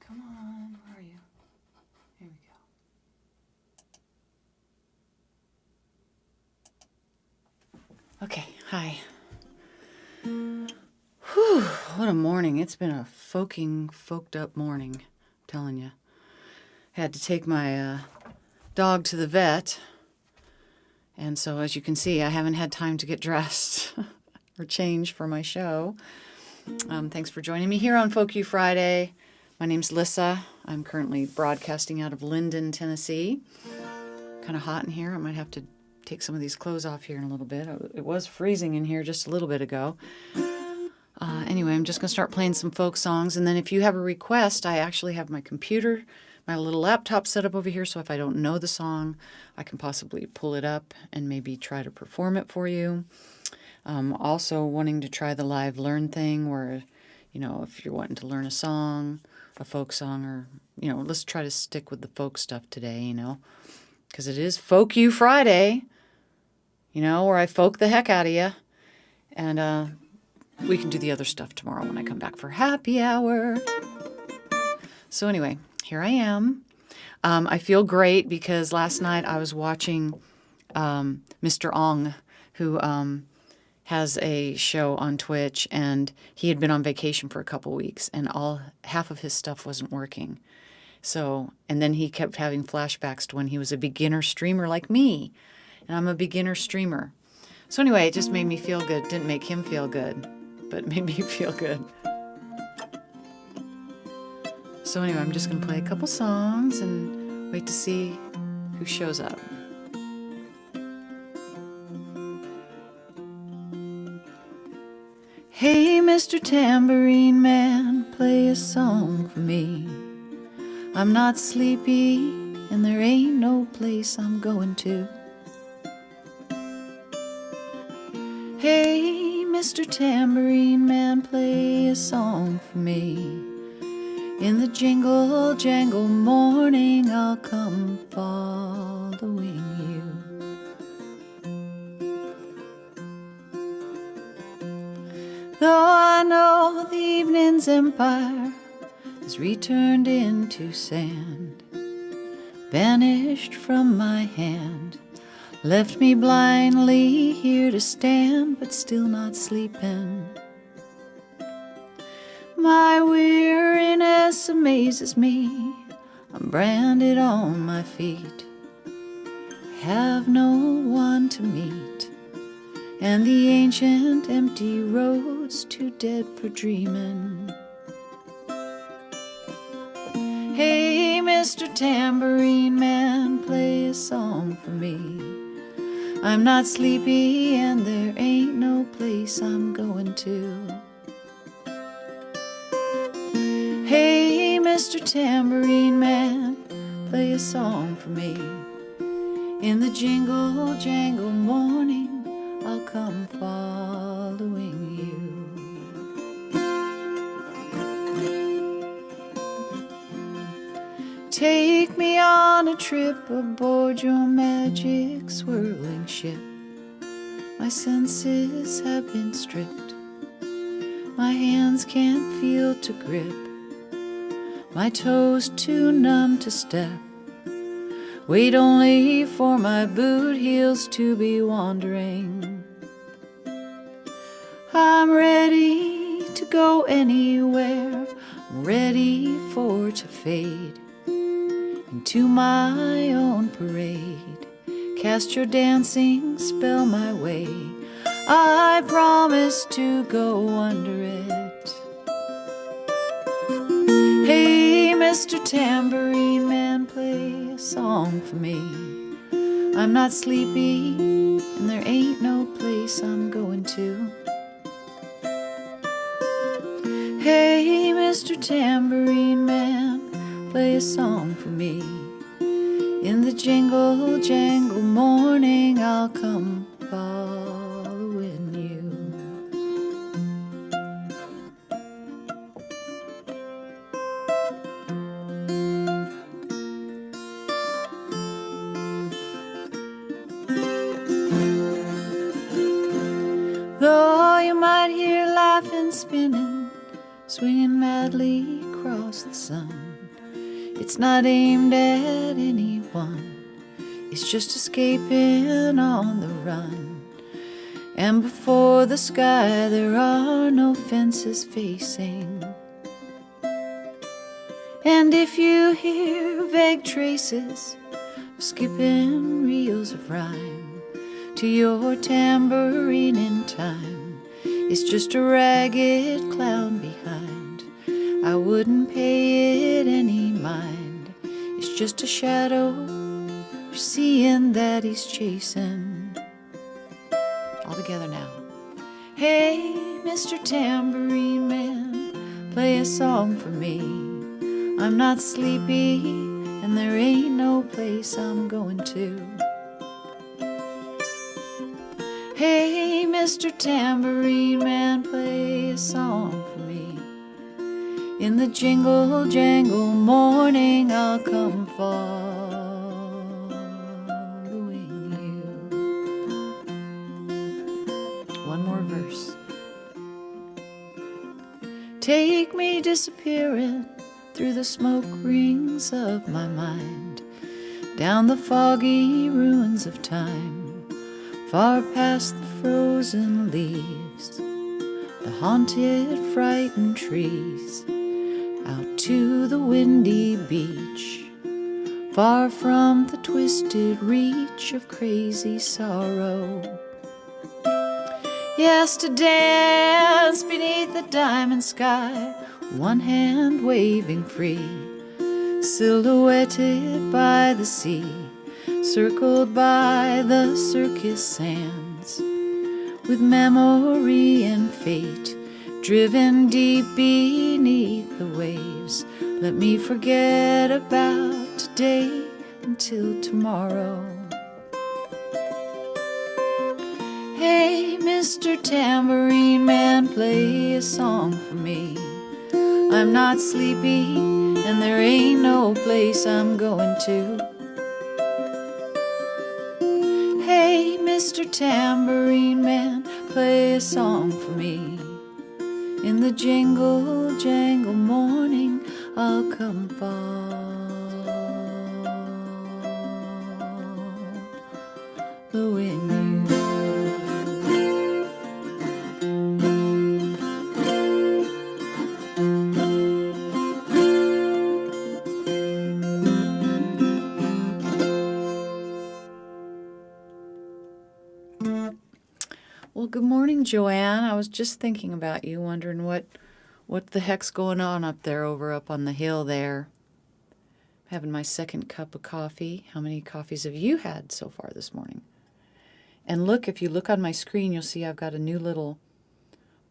Come on, where are you? Here we go. Okay, hi. Whew, what a morning. It's been a folked up morning, I'm telling you. Had to take my dog to the vet, and so as you can see, I haven't had time to get dressed or change for my show. Thanks for joining me here on Folk You Friday. My name's Lissa. I'm currently broadcasting out of Linden, Tennessee. Kind of hot in here. I might have to take some of these clothes off here in a little bit. It was freezing in here just a little bit ago. Anyway, I'm just going to start playing some folk songs. And then if you have a request, I actually have my computer, my little laptop set up over here. So if I don't know the song, I can possibly pull it up and maybe try to perform it for you. Also wanting to try the live learn thing where, you know, if you're wanting to learn a song, a folk song, or, you know, let's try to stick with the folk stuff today, you know, because it is Folk You Friday, you know, where I folk the heck out of you. And we can do the other stuff tomorrow when I come back for happy hour. So anyway, here I am. I feel great because last night I was watching Mr. Ong, who has a show on Twitch, and he had been on vacation for a couple weeks, and half of his stuff wasn't working. So, and then he kept having flashbacks to when he was a beginner streamer like me, and I'm a beginner streamer. So anyway, it just made me feel good. Didn't make him feel good, but it made me feel good. So anyway, I'm just going to play a couple songs and wait to see who shows up. Hey, Mr. Tambourine Man, play a song for me. I'm not sleepy, and there ain't no place I'm going to. Hey, Mr. Tambourine Man, play a song for me. In the jingle jangle morning, I'll come following you. Though I know the evening's empire has returned into sand, vanished from my hand, left me blindly here to stand, but still not sleeping. My weariness amazes me, I'm branded on my feet, I have no one to meet, and the ancient empty road's too dead for dreaming. Hey, Mr. Tambourine Man, play a song for me. I'm not sleepy and there ain't no place I'm going to. Hey, Mr. Tambourine Man, play a song for me. In the jingle jangle morning, I'll come following you. Take me on a trip aboard your magic swirling ship. My senses have been stripped, my hands can't feel to grip, my toes too numb to step. Wait only for my boot heels to be wandering. I'm ready to go anywhere, I'm ready for to fade into my own parade. Cast your dancing spell my way, I promise to go under it. Hey, Mr. Tambourine Man, play a song for me. I'm not sleepy, and there ain't no place I'm going to. Hey, Mr. Tambourine Man, play a song for me. In the jingle jangle morning, I'll come following you. Though you might hear laughing, spinning, swinging madly, across the sun. It's not aimed at anyone, it's just escaping on the run. And before the sky there are no fences facing. And if you hear vague traces of skipping reels of rhyme to your tambourine in time, it's just a ragged clown behind. I wouldn't pay it any mind. It's just a shadow you're seeing that he's chasing. All together now. Hey, Mr. Tambourine Man, play a song for me. I'm not sleepy, and there ain't no place I'm going to. Hey, Mr. Tambourine Man, play a song for me. In the jingle jangle morning I'll come following you. One more verse. Take me disappearing through the smoke rings of my mind, down the foggy ruins of time, far past the frozen leaves, the haunted, frightened trees, out to the windy beach, far from the twisted reach of crazy sorrow. Yes, to dance beneath the diamond sky, one hand waving free, silhouetted by the sea, circled by the circus sands, with memory and fate driven deep beneath the waves. Let me forget about today until tomorrow. Hey, Mr. Tambourine Man, play a song for me. I'm not sleepy, and there ain't no place I'm going to. Hey, Mr. Tambourine Man, play a song for me. In the jingle jangle morning I'll come following you. Well, good morning, Joanne. I was just thinking about you, wondering what the heck's going on up on the hill there. Having my second cup of coffee. How many coffees have you had so far this morning? And look, if you look on my screen, you'll see I've got a new little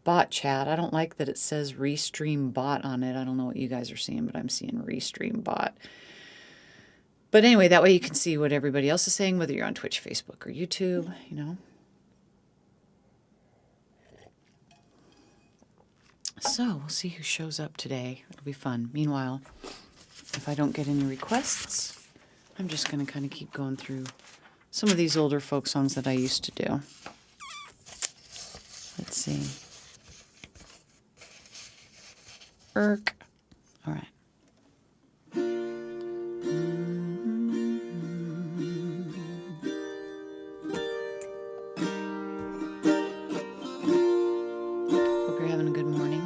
bot chat. I don't like that it says Restream Bot on it. I don't know what you guys are seeing, but I'm seeing Restream Bot. But anyway, that way you can see what everybody else is saying, whether you're on Twitch, Facebook, or YouTube, you know. So we'll see who shows up today. It'll be fun. Meanwhile, if I don't get any requests, I'm just going to kind of keep going through some of these older folk songs that I used to do. Let's see. Irk. All right. Hope you're having a good morning.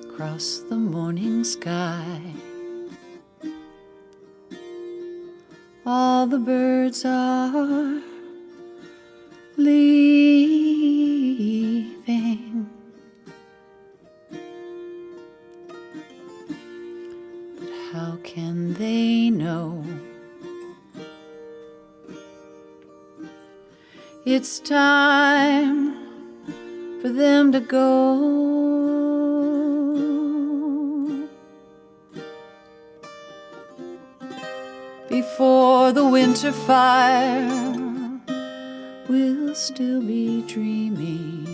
Across the morning sky, all the birds are leaving, but how can they know it's time for them to go? Before the winter fire, we'll still be dreaming.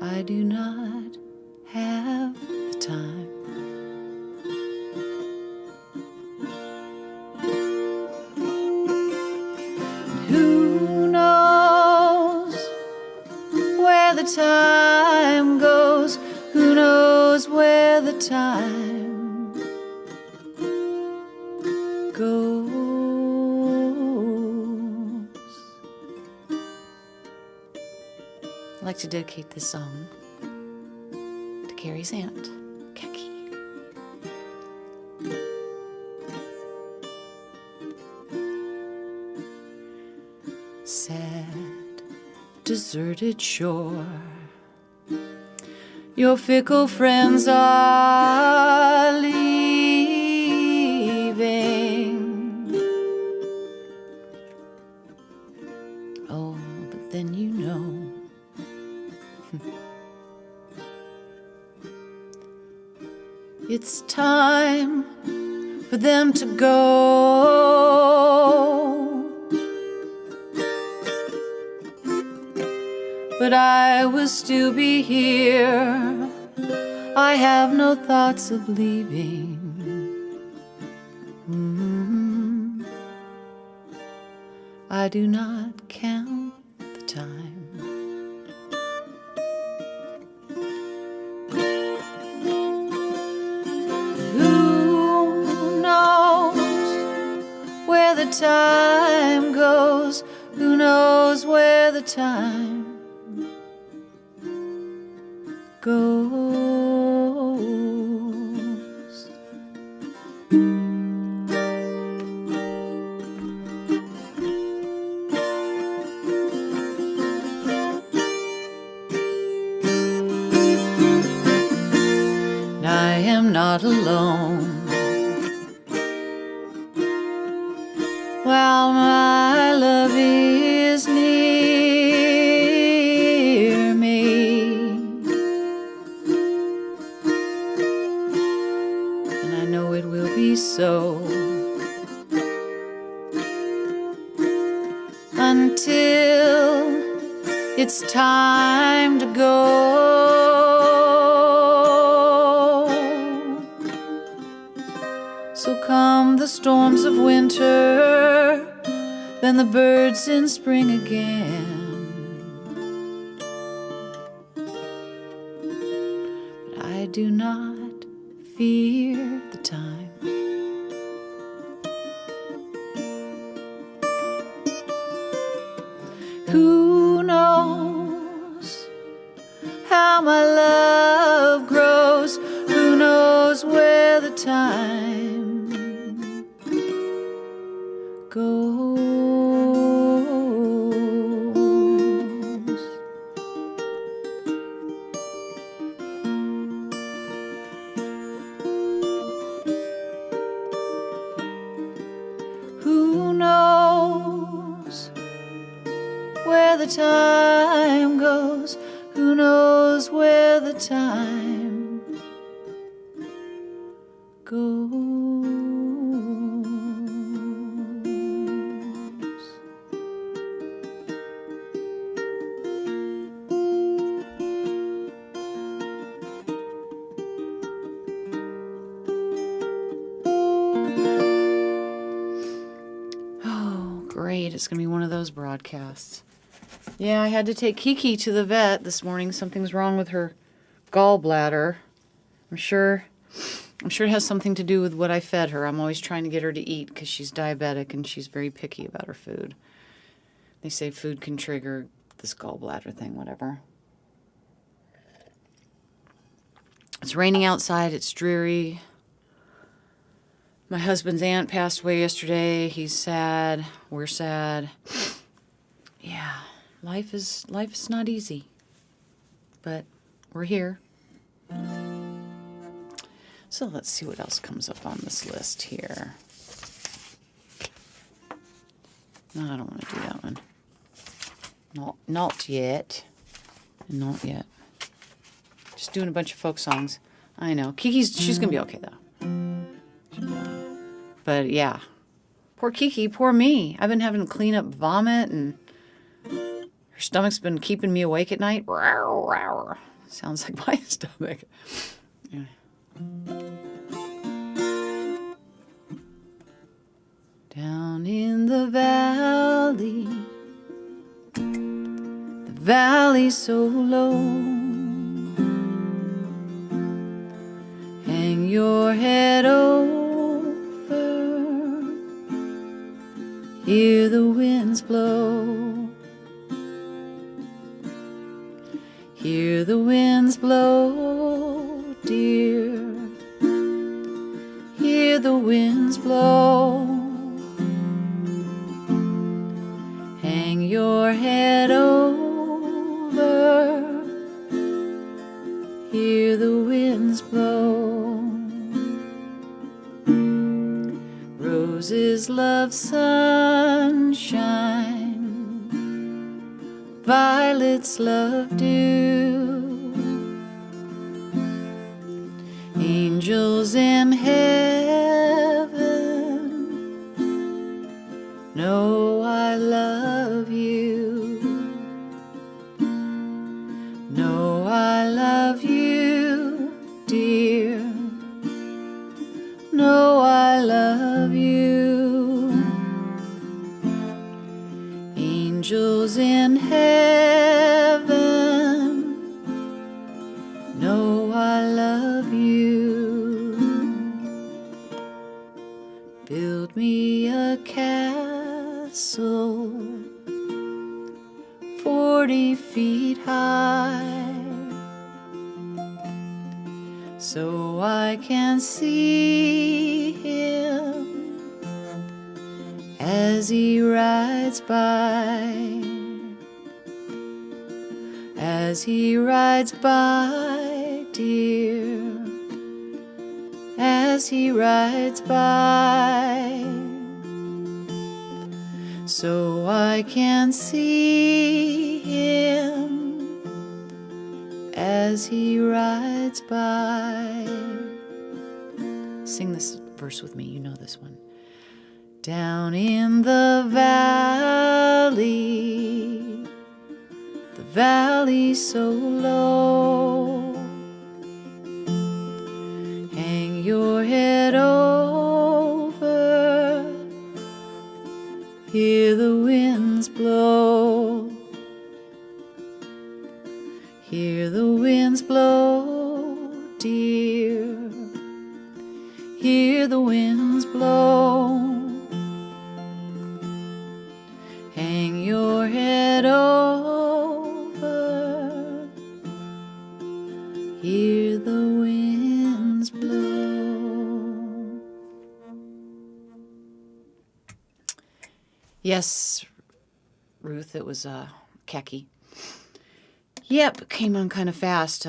I do not have the time. time goes, who knows where the time goes. I'd like to dedicate this song to Carrie's aunt, Keki. Sad, deserted shore, your fickle friends are leaving. Oh, but then you know it's time for them to go. But I will still be here. I have no thoughts of leaving. I do not count the time. Who knows where the time goes? Who knows where the time goes? And I am not alone. While my love is near me, and I know it will be so until it's time to go. So come the storms of winter, then the birds in spring again. But I do not fear the time. Who knows how my love grows? Who knows where the time goes? Who knows where the time goes? Who knows where the time goes? Oh, great. It's going to be one of those broadcasts. Yeah, I had to take Kiki to the vet this morning. Something's wrong with her gallbladder. I'm sure it has something to do with what I fed her. I'm always trying to get her to eat because she's diabetic and she's very picky about her food. They say food can trigger this gallbladder thing, whatever. It's raining outside. It's dreary. My husband's aunt passed away yesterday. He's sad. We're sad. Yeah, life is not easy. But we're here. So let's see what else comes up on this list here. No, I don't want to do that one. Not yet. Not yet. Just doing a bunch of folk songs. I know. She's going to be okay, though. But, yeah. Poor Kiki, poor me. I've been having to clean up vomit, and her stomach's been keeping me awake at night. Sounds like my stomach. Yeah. Down in the valley valley so low. Hang your head over, hear the winds blow. Hear the winds blow, dear. Hear the winds blow. Hang your head over, hear the winds blow. Roses love sunshine, violets love dew. Angels in heaven know I love you. Know I love you, dear. Know I love you. Angels in heaven know I love you. Build me a castle 40 feet high, so I can see him as he rides by. As he rides by, dear. As he rides by, so I can see him as he rides by. Sing this verse with me, you know this one. Down in the valley so low, hang your head over, hear the winds blow. Hear the winds blow, dear. Hear the winds blow. Hang your head over, hear the winds blow. Yes, Ruth, it was khaki. Yep, came on kind of fast.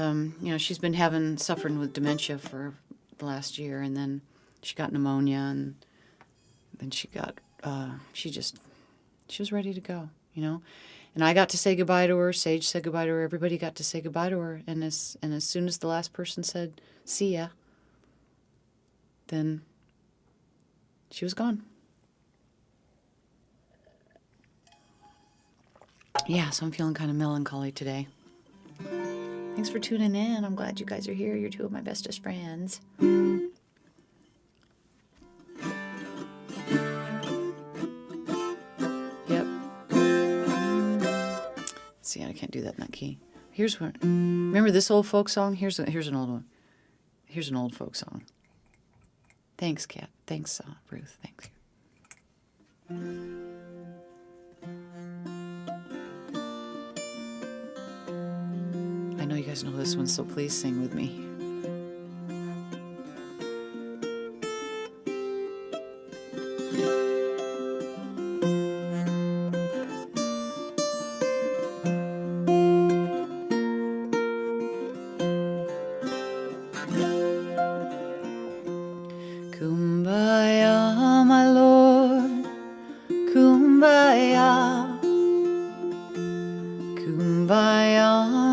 She's been suffering with dementia for the last year, and then she got pneumonia, and then she was ready to go, And I got to say goodbye to her. Sage said goodbye to her. Everybody got to say goodbye to her. And as soon as the last person said, see ya, then she was gone. Yeah, so I'm feeling kind of melancholy today. Thanks for tuning in. I'm glad you guys are here. You're two of my bestest friends. Yep. See, I can't do that in that key. Here's one. Remember this old folk song? Here's an old one. Here's an old folk song. Thanks, Kat. Thanks, Ruth. Thanks. I know you guys know this one, so please sing with me. Kumbaya, my Lord, kumbaya. Kumbaya,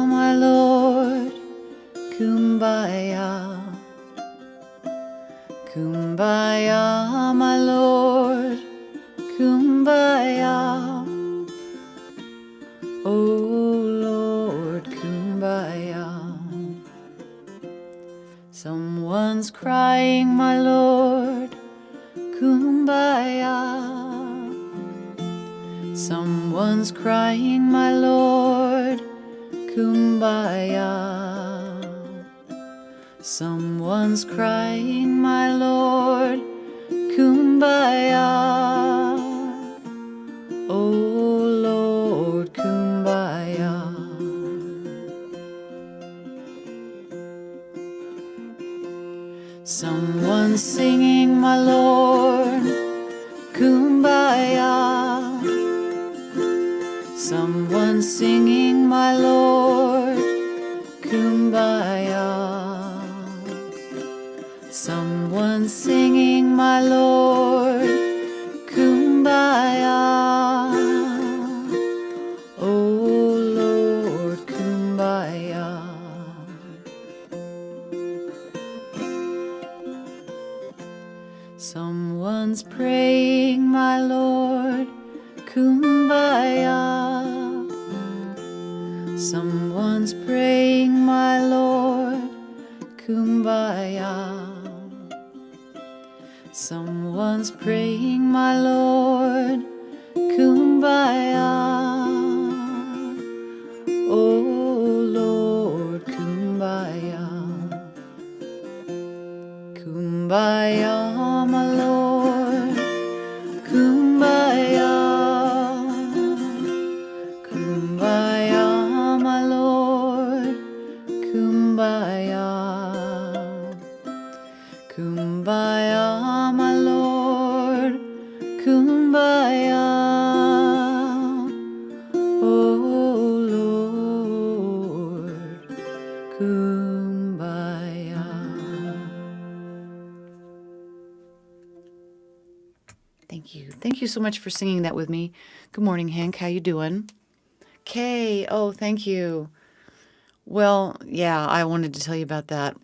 my Lord, kumbaya. Kumbaya, my Lord, kumbaya. Oh Lord, kumbaya. Someone's crying, my Lord, kumbaya. Someone's crying, my Lord, kumbaya. Someone's crying, my Lord, kumbaya. Oh Lord, kumbaya. Someone's singing, my Lord, kumbaya. Someone's singing, my Lord, kumbaya. Someone's singing, my Lord, kumbaya. Oh Lord, kumbaya. Someone's praying, my Lord, kumbaya. Someone's praying, my Lord, kumbaya. Someone's praying, my Lord, kumbaya. Oh Lord, kumbaya. Kumbaya, my Lord, kumbaya. Kumbaya, my Lord, kumbaya. Kumbaya, my Lord, kumbaya. Oh Lord, kumbaya. Thank you. Thank you so much for singing that with me. Good morning, Hank. How you doing? Kay, oh, thank you. Well, yeah, I wanted to tell you about that.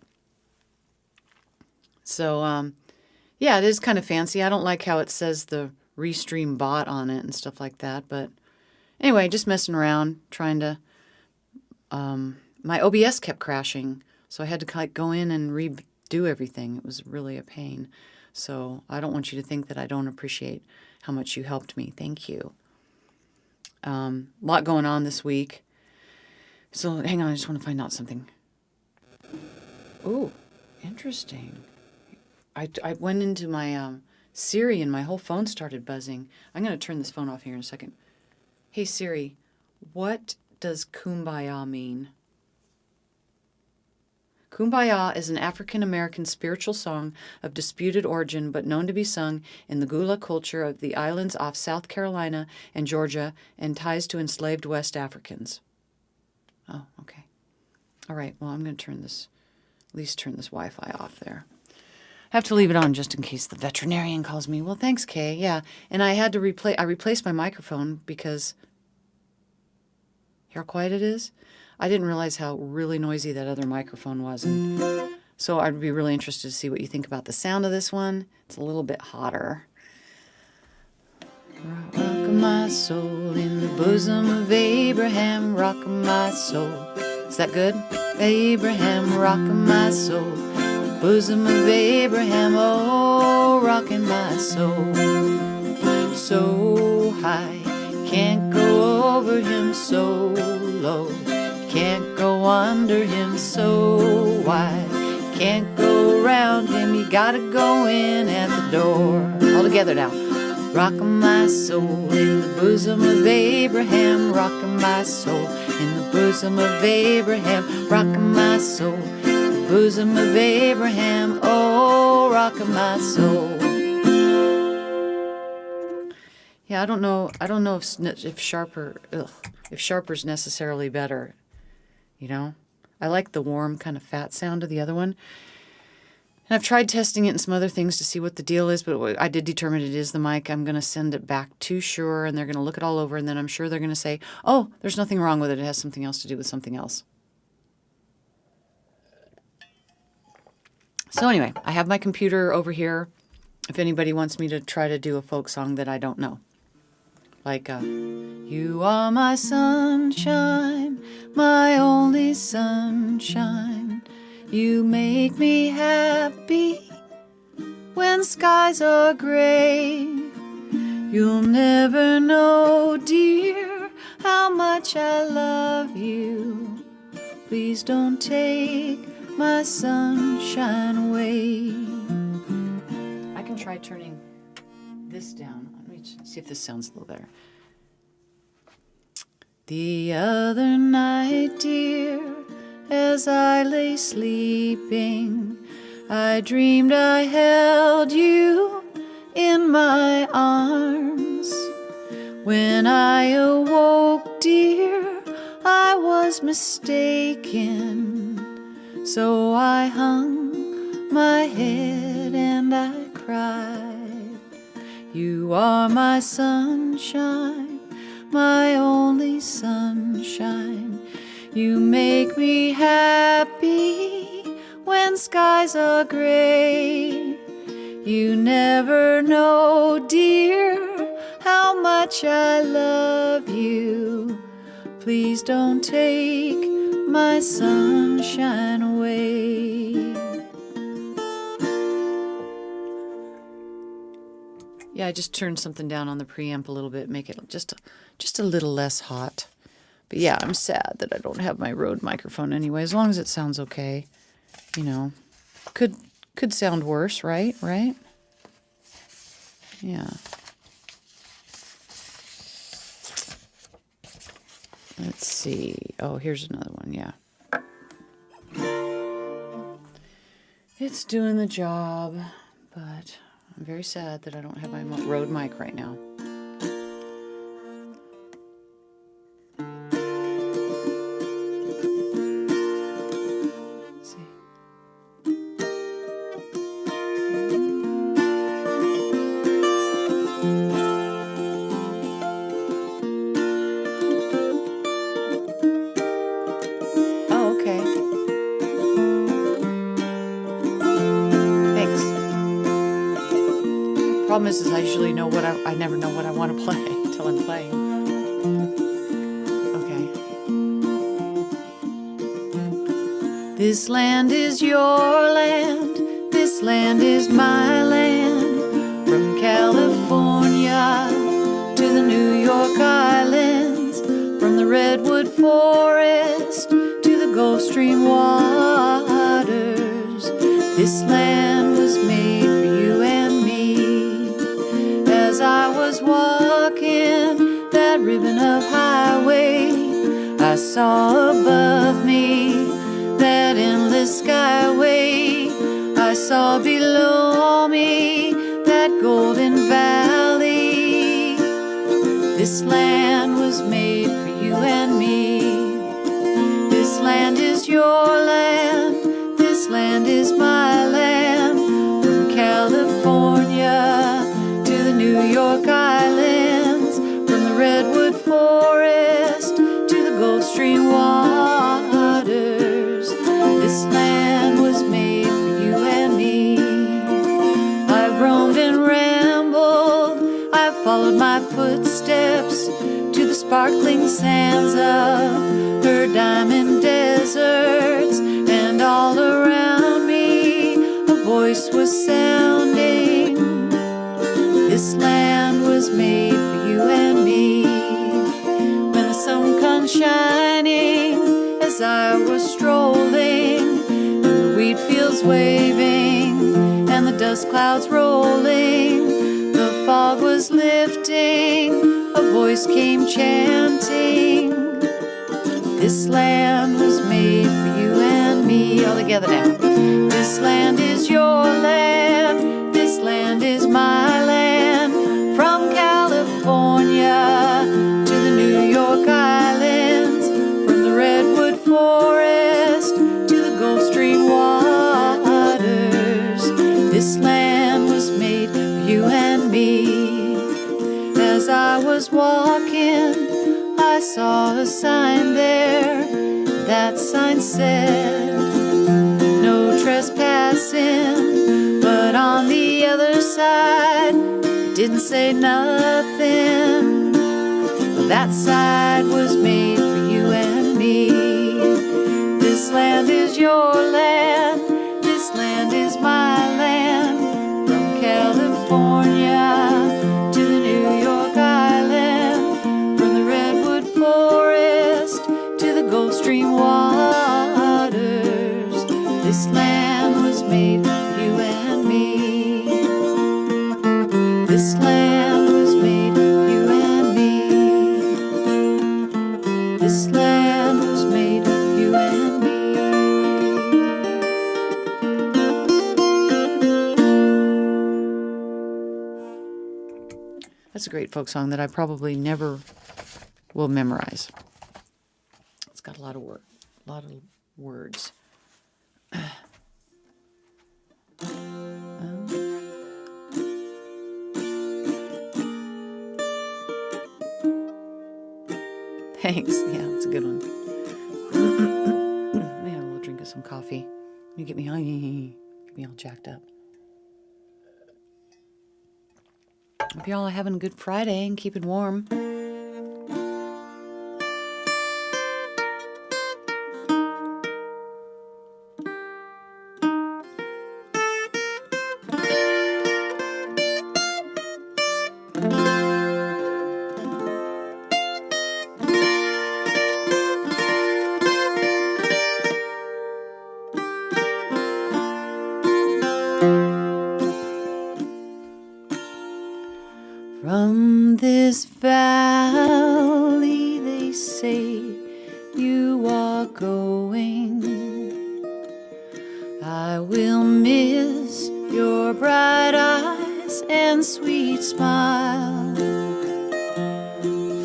So, yeah, it is kind of fancy. I don't like how it says the Restream bot on it and stuff like that. But anyway, just messing around, trying to... my OBS kept crashing, so I had to like go in and redo everything. It was really a pain. So I don't want you to think that I don't appreciate how much you helped me. Thank you. A lot going on this week. So hang on, I just want to find out something. Oh, interesting. I went into my Siri and my whole phone started buzzing. I'm going to turn this phone off here in a second. Hey Siri, what does kumbaya mean? Kumbaya is an African-American spiritual song of disputed origin but known to be sung in the Gula culture of the islands off South Carolina and Georgia and ties to enslaved West Africans. Oh, okay. All right, well, I'm going to at least turn this Wi-Fi off there. I have to leave it on just in case the veterinarian calls me. Well, thanks, Kay. Yeah, and I had to replaced my microphone because... Hear how quiet it is? I didn't realize how really noisy that other microphone was. And so I'd be really interested to see what you think about the sound of this one. It's a little bit hotter. Rock my soul in the bosom of Abraham, rock my soul. Is that good? Abraham, rock my soul. Bosom of Abraham, oh, rocking my soul. So high, can't go over him, so low. Can't go under him, so wide. Can't go around him, you gotta go in at the door. All together now. Rockin' my soul in the bosom of Abraham, rockin' my soul in the bosom of Abraham, rockin' my soul in the bosom of Abraham, oh, rockin' my soul. Yeah, I don't know if sharper's necessarily better. You know, I like the warm kind of fat sound of the other one. And I've tried testing it and some other things to see what the deal is, but I did determine it is the mic. I'm going to send it back to Shure, and they're going to look it all over, and then I'm sure they're going to say, oh, there's nothing wrong with it. It has something else to do with something else. So anyway, I have my computer over here if anybody wants me to try to do a folk song that I don't know. Like, you are my sunshine, my only sunshine. You make me happy when skies are gray. You'll never know, dear, how much I love you please don't take my sunshine away. I can try turning this down. Let me see if this sounds a little better. The other night, dear, as I lay sleeping, I dreamed I held you in my arms. When I awoke, dear, I was mistaken. So I hung my head and I cried. You are my sunshine, my only sunshine. You make me happy when skies are gray. You never know, dear, how much I love you. Please don't take my sunshine away. Yeah, I just turned something down on the preamp a little bit, make it just a little less hot. But yeah, I'm sad that I don't have my Rode microphone anyway. As long as it sounds okay, you know, could sound worse, right? Right? Yeah. Let's see. Oh, here's another one. Yeah. It's doing the job, but I'm very sad that I don't have my Rode mic right now. Let's see. Oh, okay. Thanks. Problem is I usually know what I never know what I want to play until I'm playing. Okay. This land is your land. This land is my land. From California to the New York Islands, from the Redwood Forest to the Gulf Stream waters. This land was made for you and me. As I was walking that ribbon of highway, I saw above me that endless skyway. I saw below me that golden valley. This land was made for you and me. This land is your land. This land is my land. From California to the New York Islands, from the Redwood Forest to the Gulf Stream waters. This land was made for you and me. I've roamed and rambled, I've followed my footsteps to the sparkling sands of her diamond deserts, and all around me a voice was sounding. This land was made for you and me. When the sun comes shining, as I was strolling, and the wheat fields waving, and the dust clouds rolling, the fog was lifting, a voice came chanting. This land was made for you and me. All together now. This land is your land. This land is my land. From California to the New York Islands, from the Redwood Forest to the Gulf Stream waters. This land was made for you and me. As I was walking, I saw a sign there. That sign said, no trespassing. But on the other side, it didn't say nothing. But that side was made for you and me. This land is your land. This land is my land. From California to the New York Island, from the Redwood Forest to the Gulf Stream waters. a great folk song that I probably never will memorize. It's got a lot of words. Thanks. Yeah, that's a good one. Yeah, a little drink of some coffee. You get me all jacked up. Hope y'all are having a good Friday and keep it warm. From this valley, they say you are going. I will miss your bright eyes and sweet smile.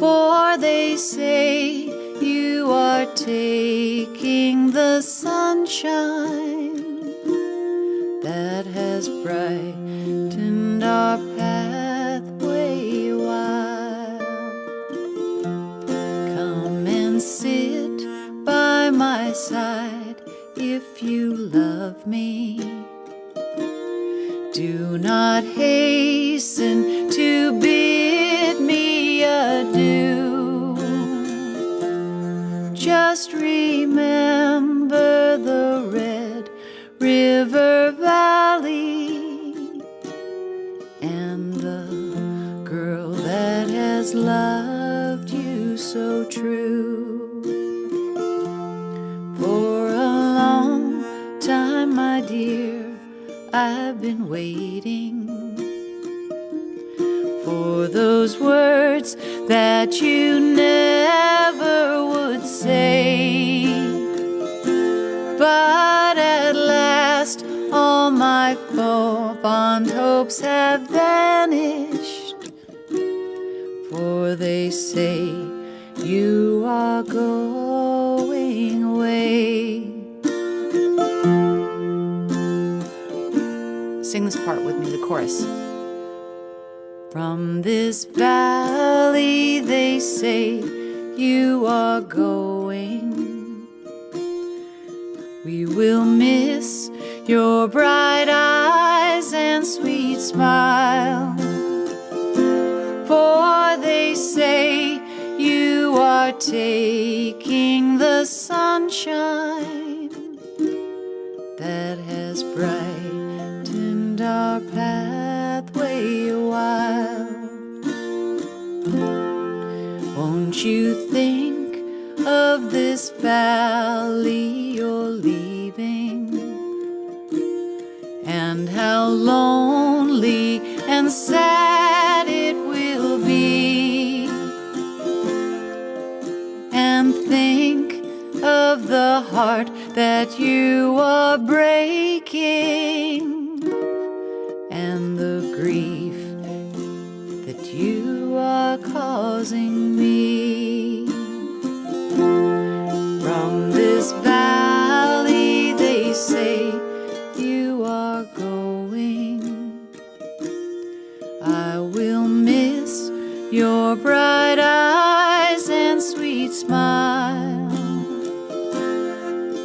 For they say you are taking the sunshine that has brightened our pathway a while. Come and sit by my side if you love me. Do not hasten to bid me adieu. Just remember the Red River Valley and the girl that has loved you so true. For a long time, my dear, I've been waiting for those words that you never would say. But at last all my fond hopes have vanished, for they say you are going away. Sing this part with me, the chorus. From this valley, they say you are going. We will miss your bright eyes and sweet smile. For they say you are taking the sunshine that has brightened our pathway a while. Won't you think of this valley you're leaving, and how lonely and sad it will be? And think of the heart that you are breaking, and the grief that you are causing me. From this valley, they say you are going. I will miss your bright eyes and sweet smile.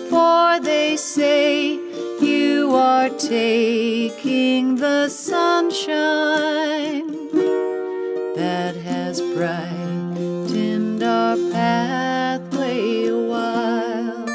For they say you are taking the sunshine that has brightened our pathway a while.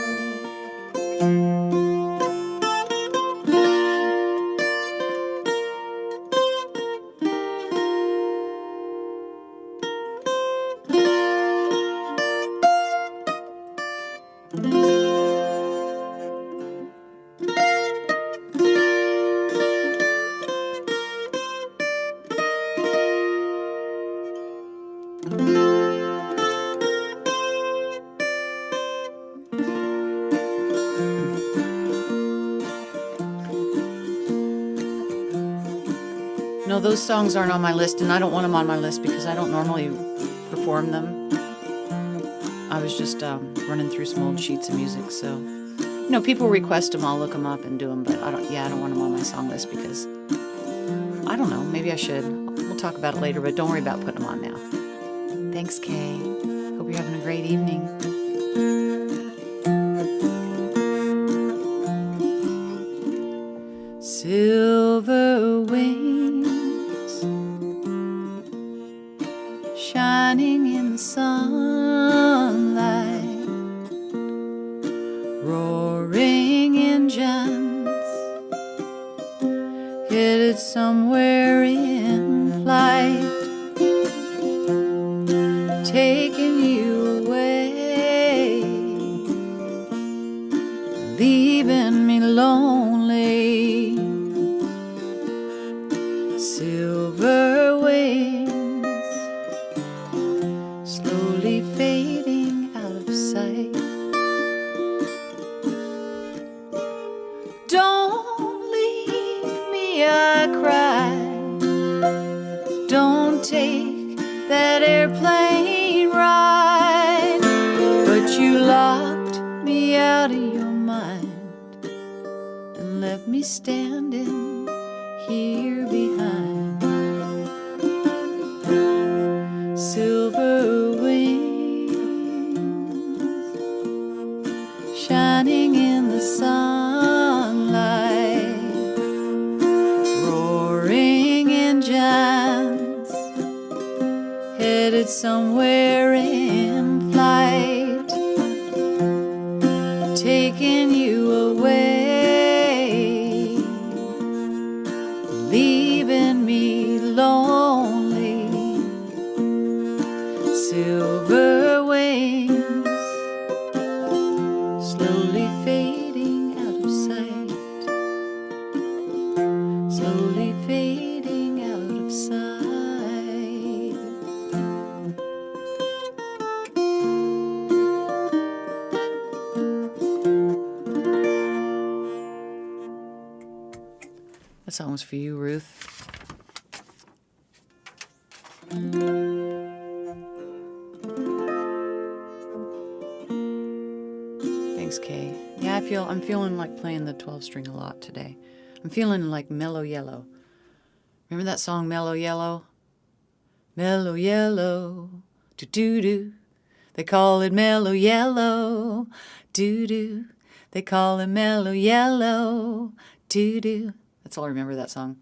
those songs aren't on my list, and I don't want them on my list because I don't normally perform them. I was just running through some old sheets of music, so people request them, I'll look them up and do them, but I don't want them on my song list because I don't know, maybe I should. We'll talk about it later, but don't worry about putting them on now. Thanks, Kay. Hope you're having a great evening. Silver wings shining in the sunlight, roaring engines headed somewhere in flight, taking you away, leaving me lonely. Silver wings slowly fading out of sight. Don't leave me, I cried. Don't take that airplane ride. But you locked me out of your mind and left me standing here behind. Silver wings shining in the sunlight, roaring engines headed somewhere in flight, taking you away, leaving me lonely. Silver wings slowly fading out of sight, slowly fading out of sight. That song was for you, Ruth. Thanks, Kay. Yeah, I'm feeling like playing the 12 string a lot today. I'm feeling like Mellow Yellow. Remember that song, Mellow Yellow? Mellow Yellow, do-do-do. They call it Mellow Yellow, do-do. They call it Mellow Yellow, do-do. That's all I remember that song.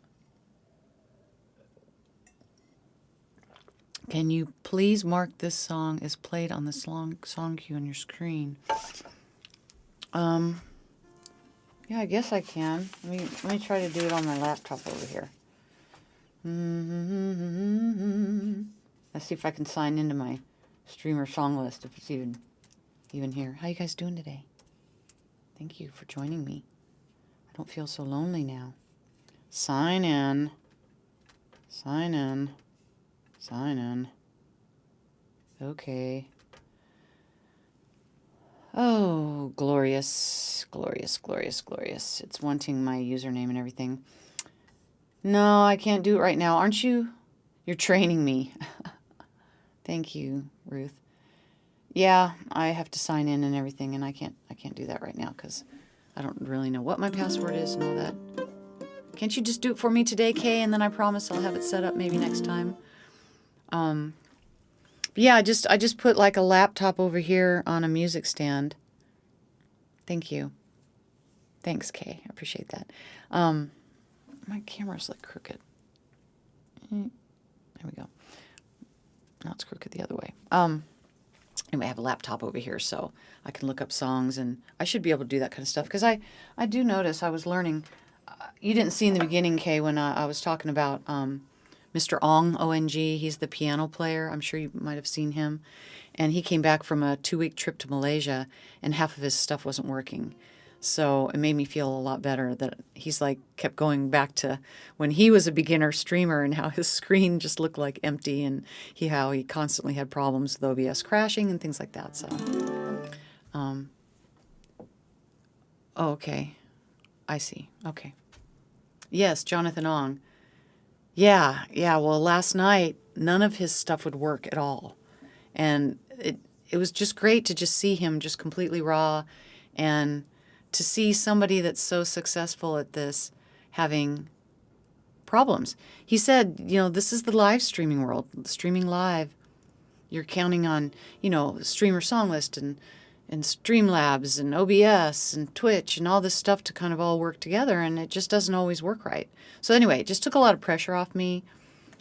Can you please mark this song as played on the song queue on your screen? Yeah, I guess I can. Let me try to do it on my laptop over here. Let's see if I can sign into my streamer song list if it's even here. How you guys doing today? Thank you for joining me. I don't feel so lonely now. Sign in. Sign in. Sign in. Okay. Oh, glorious, glorious, glorious, glorious. It's wanting my username and everything. No, I can't do it right now. Aren't you? You're training me. Thank you, Ruth. Yeah, I have to sign in and everything, and I can't do that right now because I don't really know what my password is and all that. Can't you just do it for me today, Kay? And then I promise I'll have it set up maybe next time. Yeah, I just put like a laptop over here on a music stand. Thank you. Thanks, Kay. I appreciate that. My camera's like crooked. There we go. Now it's crooked the other way. Anyway, I have a laptop over here, so I can look up songs, and I should be able to do that kind of stuff. Because I do notice I was learning. You didn't see in the beginning, Kay, when I was talking about Mr. Ong, O-N-G. He's the piano player. I'm sure you might have seen him. And he came back from a 2-week trip to Malaysia, and half of his stuff wasn't working. So it made me feel a lot better that he's like kept going back to when he was a beginner streamer and how his screen just looked like empty, and how he constantly had problems with OBS crashing and things like that. So, oh, okay. I see. Okay. Yes, Jonathan Ong. Yeah. Well, last night, none of his stuff would work at all. And it was just great to just see him just completely raw and to see somebody that's so successful at this having problems. He said, this is the live streaming world, streaming live. You're counting on, Streamer Songlist and Streamlabs and OBS and Twitch and all this stuff to kind of all work together, and it just doesn't always work right. So anyway, it just took a lot of pressure off me.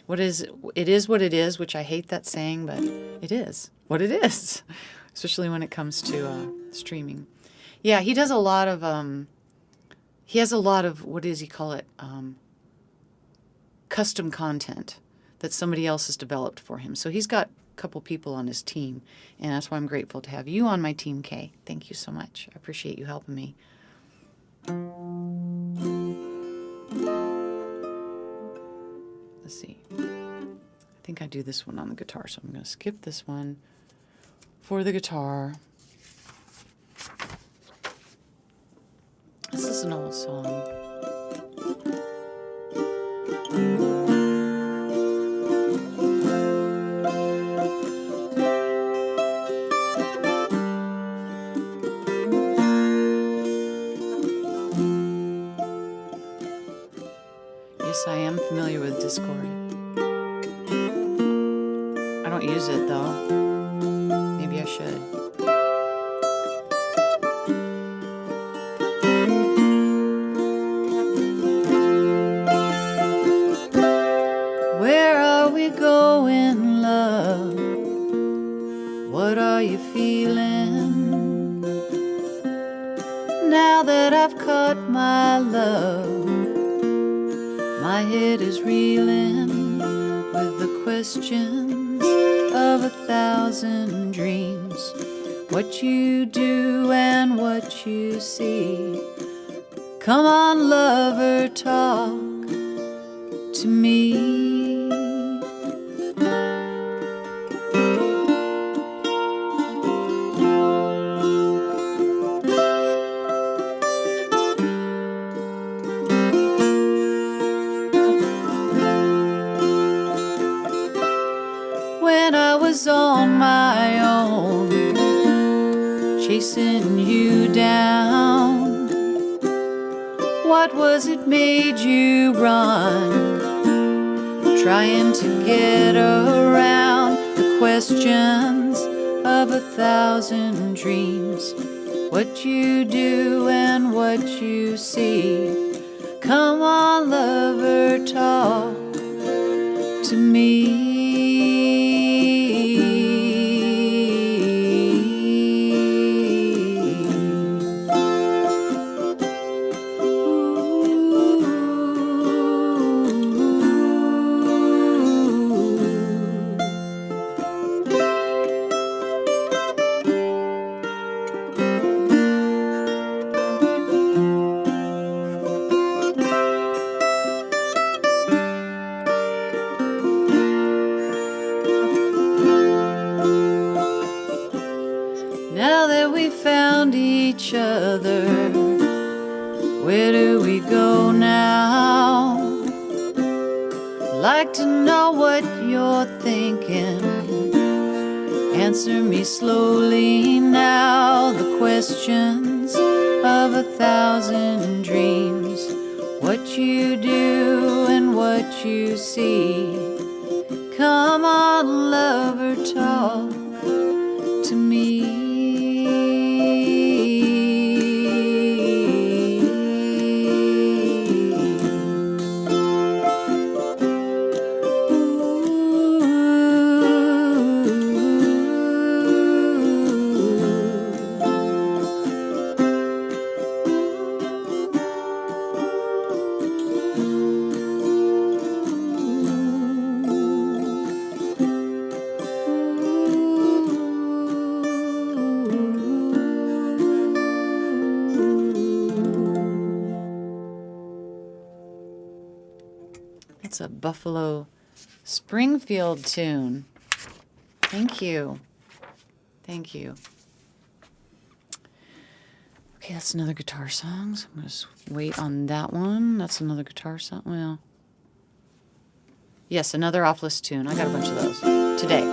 It is what it is, which I hate that saying, but it is what it is, especially when it comes to streaming. Yeah, he does a lot of, he has a lot of, what does he call it, custom content that somebody else has developed for him. So he's got a couple people on his team, and that's why I'm grateful to have you on my team, Kay. Thank you so much. I appreciate you helping me. Let's see. I think I do this one on the guitar, so I'm going to skip this one for the guitar. This is an old song. Yes, I am familiar with Discord. I don't use it, though. Maybe I should. Where are we going, love? What are you feeling? Now that I've caught my love, my head is reeling with the questions of 1,000 dreams. What you do and what you see. Come on, lover, talk to me. When I was on my own, chasing you down, what was it made you run? Trying to get around the questions of 1,000 dreams. What you do and what you see. Come on, lover, talk to me. Now that we found each other, where do we go now? Like to know what you're thinking. Answer me slowly now. The questions of 1,000 dreams. What you do and what you see. Come on, lover, talk to me. It's a Buffalo Springfield tune. Thank you. Thank you. Okay, that's another guitar song. So I'm going to wait on that one. That's another guitar song. Well, Yes, another off-list tune. I got a bunch of those today.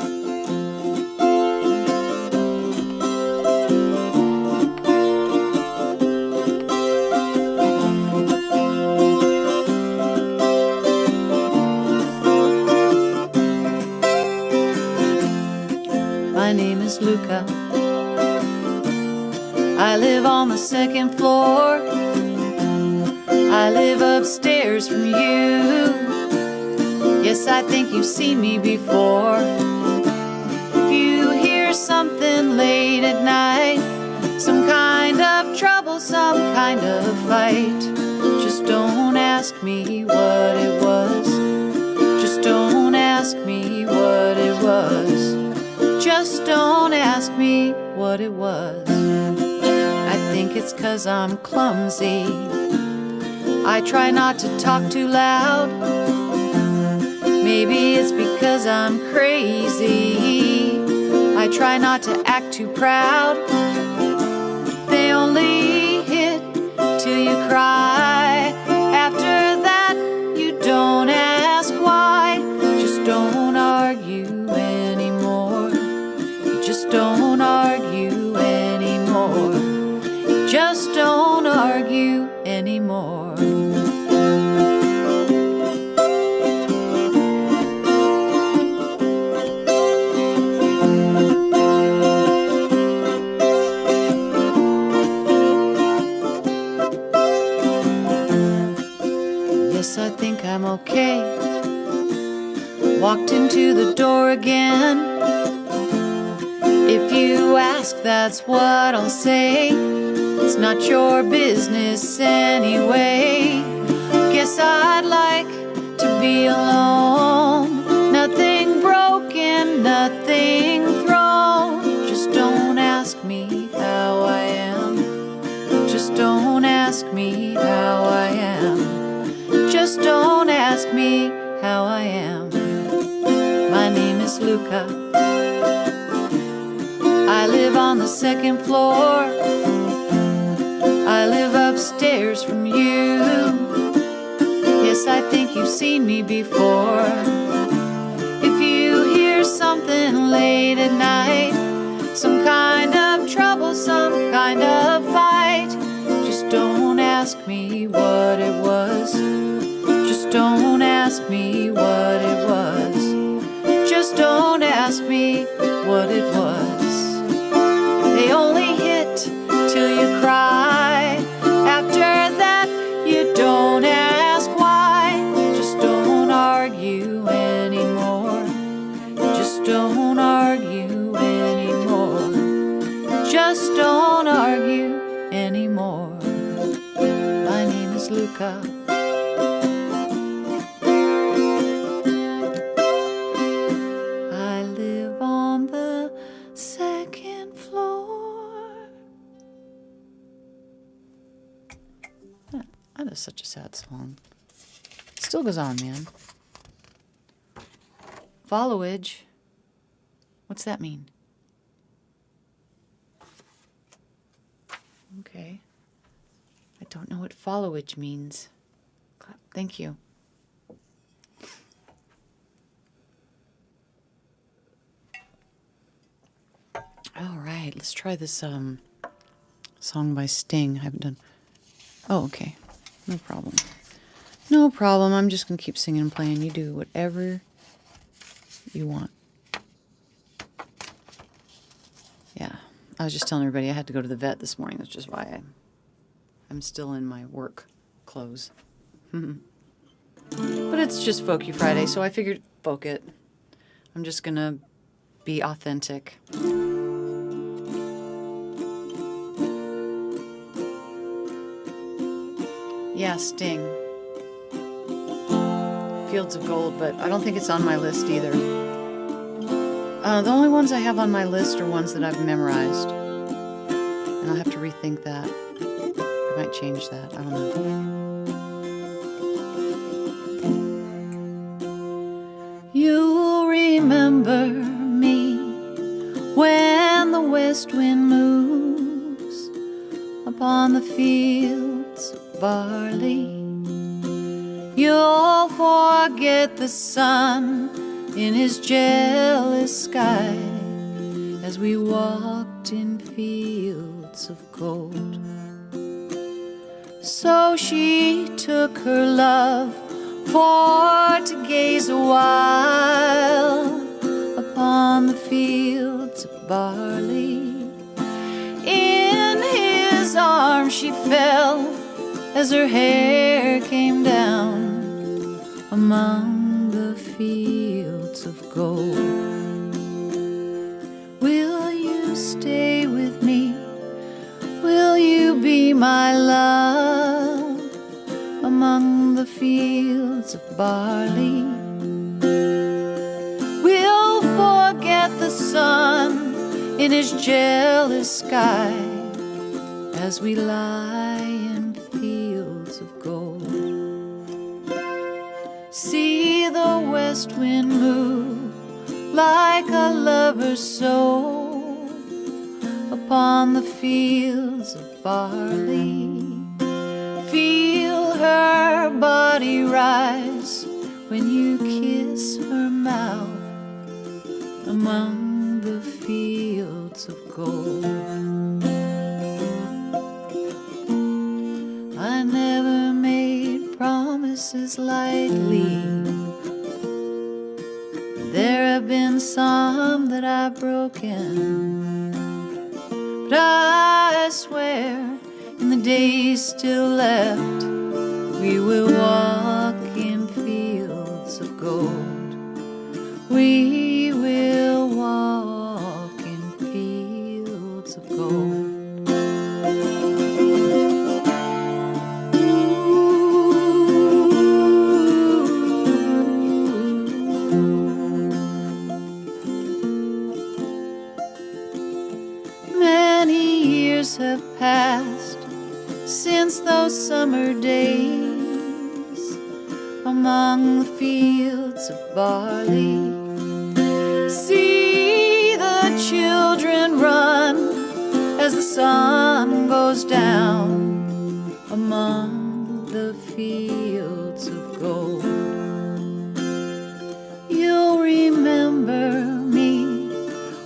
My name is Luca. I live on the second floor. I live upstairs from you. Yes, I think you've seen me before. If you hear something late at night, some kind of trouble, some kind of fight, just don't ask me what it was. Just don't ask me what it was. Just don't ask me what it was. I think it's 'cause I'm clumsy. I try not to talk too loud. Maybe it's because I'm crazy. I try not to act too proud. They only hit till you cry. After that, you don't ask why. Just don't argue anymore. You just don't argue anymore. You just don't argue anymore. Yes, I think I'm okay. Walked into the door again. If you ask, that's what I'll say. It's not your business anyway. Guess I'd like to be alone. Nothing broken, nothing thrown. Just don't ask me how I am. Just don't ask me how I am. Just don't ask me how I am. My name is Luca. I live on the second floor. I live upstairs from you. Yes, I think you've seen me before. If you hear something late at night, some kind of trouble, some kind of fight, just don't ask me what it was. Just don't ask me what it was. Just don't ask me what it was. They only hit till you cry. After that, you don't ask why. Just don't argue anymore. Just don't argue anymore. Just don't argue anymore. My name is Luca. I live on the second floor. That is such a sad song. It still goes on, man. Followage. What's that mean? Okay. I don't know what followage means. Thank you. All right, let's try this song by Sting. I haven't done. Oh, okay. No problem. No problem. I'm just going to keep singing and playing. You do whatever you want. Yeah. I was just telling everybody I had to go to the vet this morning. That's just why I'm still in my work clothes. But it's just Folky Friday, so I figured folk it. I'm just going to be authentic. Yeah, Sting. Fields of Gold, but I don't think it's on my list either. The only ones I have on my list are ones that I've memorized. And I'll have to rethink that. I might change that. I don't know. You'll remember me when the west wind moves upon the fields of barley. You'll forget the sun in his jealous sky as we walked in fields of gold. So she took her love for to gaze a while upon the fields of barley. In his arms she fell as her hair came down among the fields of gold. Will you stay with me? Will you be my love among the fields of barley? We'll forget the sun in his jealous sky as we lie in fields of gold. See the west wind move like a lover's soul upon the fields of barley. Feel her body rise when you kiss her mouth among the fields of gold. I never made promises lightly. There have been some that I've broken, but I swear in the days still left we will walk in fields of gold. We will walk in fields of gold. Many years have passed since those summer days among the fields of barley. See the children run as the sun goes down among the fields of gold. You'll remember me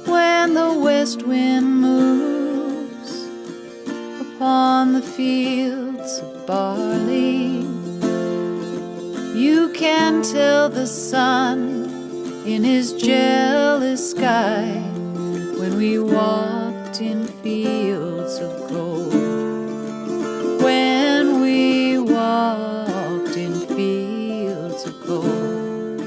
when the west wind moves upon the fields of barley. You can tell the sun in his jealous sky when we walked in fields of gold. When we walked in fields of gold.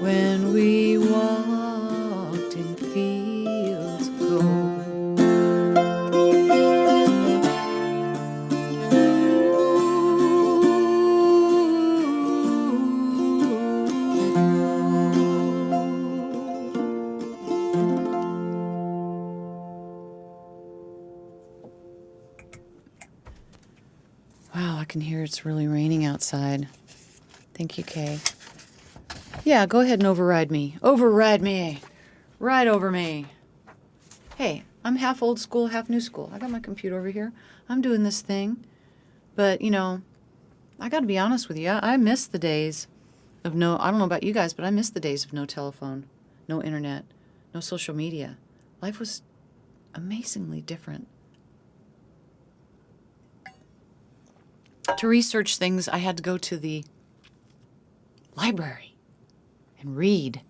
When we walked in fields of gold. Wow, I can hear it's really raining outside. Thank you, Kay. Yeah, go ahead and override me. Override me. Ride over me. Hey, I'm half old school, half new school. I got my computer over here. I'm doing this thing. But, you know, I got to be honest with you. I miss the days of no, I don't know about you guys, but I miss the days of no telephone, no internet, no social media. Life was amazingly different. To research things, I had to go to the library and read.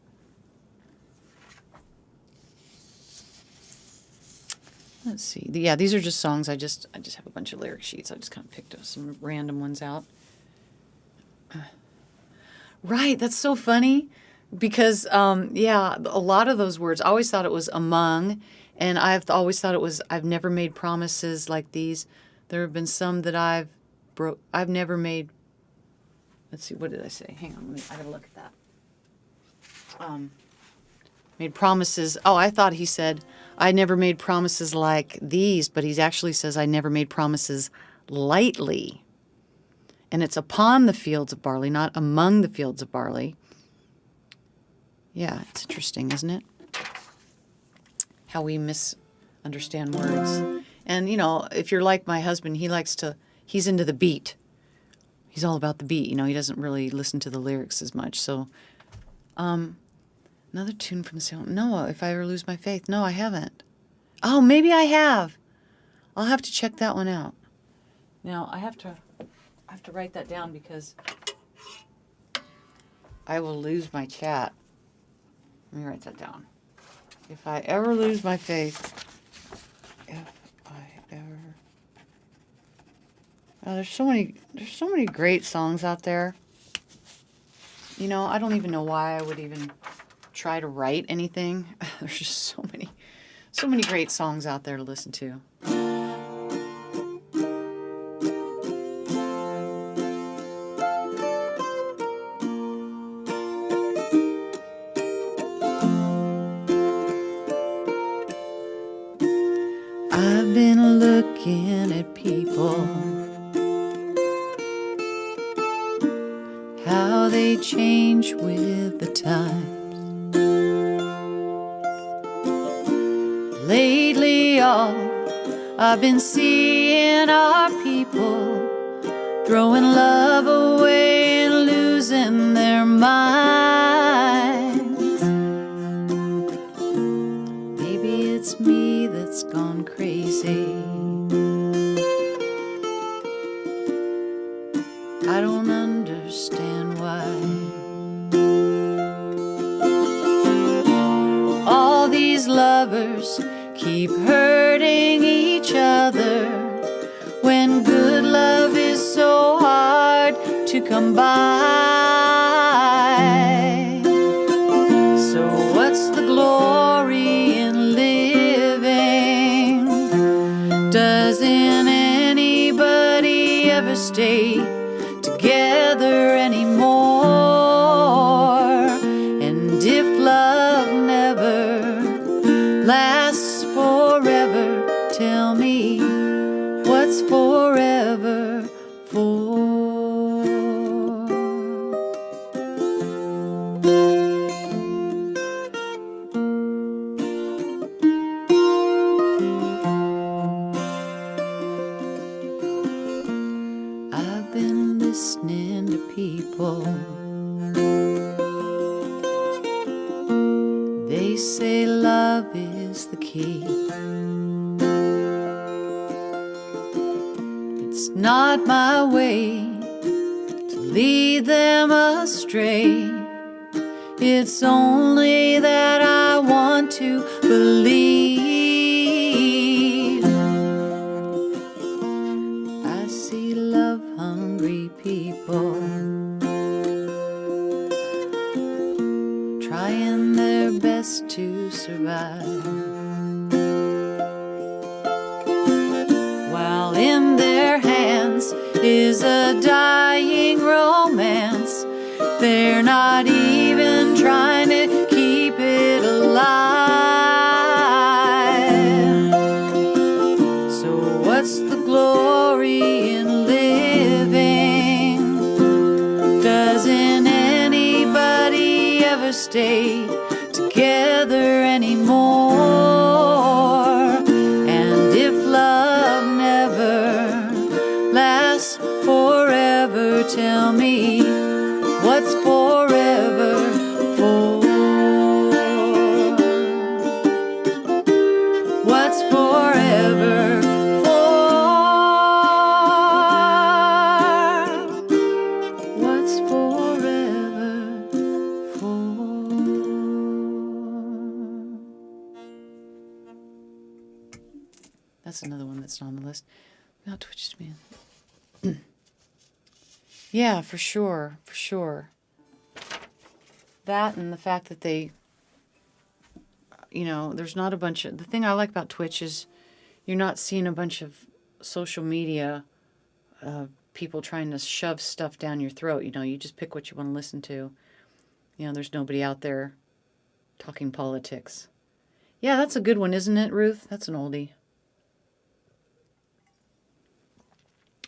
Let's see. Yeah, these are just songs. I just have a bunch of lyric sheets. I just kind of picked some random ones out. Right, that's so funny because, yeah, a lot of those words, I always thought it was among, and I've always thought it was, I've never made promises like these. There have been some that I've never made, let's see, what did I say? Hang on, I gotta look at that. Made promises. Oh, I thought he said, I never made promises like these, but he actually says, I never made promises lightly. And it's upon the fields of barley, not among the fields of barley. Yeah, it's interesting, isn't it? How we misunderstand words. And, you know, if you're like my husband, he's into the beat. he's all about the beat. You know, he doesn't really listen to the lyrics as much. So, another tune from Sailor. No, If I Ever Lose My Faith. No, I haven't. Oh, maybe I have. I'll have to check that one out. Now I have to write that down because I will lose my chat. Let me write that down. If I ever lose my faith. If I ever. Oh, there's so many great songs out there. You know, I don't even know why I would even try to write anything. There's just so many great songs out there to listen to. I've been looking at people, how they change with the times. Lately, all I've been seeing are people throwing love away and losing their minds. Maybe it's me that's gone crazy. I don't understand why. All these lovers keep hurting each other when good love is so hard to come by. So what's the glory in living? Doesn't anybody ever stay together anymore? And if love never lasts forever, tell me what's forever for? I've been listening to people. They say love is the key. It's not my way to lead them astray. It's only that I want to believe. I see love-hungry people trying their best to survive, while in their hands is a dying romance. They're not even trying to keep it alive. So what's the glory in living? Doesn't anybody ever stay together anymore? And if love never lasts forever, tell me what's forever for? What's forever for? What's forever for? That's another one that's not on the list. Now Twitch me. Yeah, for sure, for sure. That and the fact that they, you know, there's not a bunch of, the thing I like about Twitch is you're not seeing a bunch of social media people trying to shove stuff down your throat. You know, you just pick what you want to listen to. You know, there's nobody out there talking politics. Yeah, that's a good one, isn't it, Ruth? That's an oldie.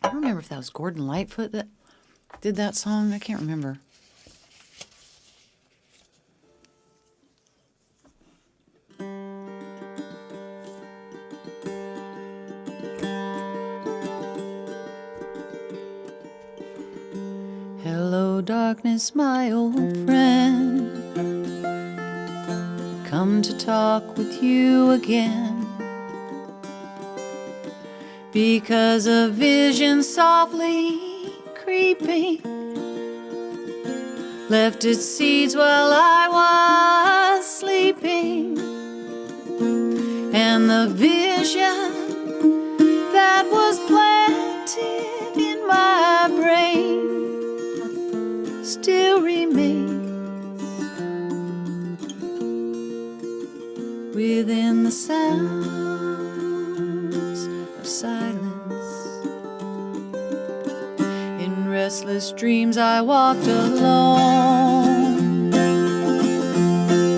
I don't remember if that was Gordon Lightfoot that did that song. I can't remember. darkness, my old friend. Come to talk with you again. Because a vision softly creeping left its seeds while I was sleeping. And the vision that was planted in my brain still remains within the sounds of silence. In restless dreams I walked alone,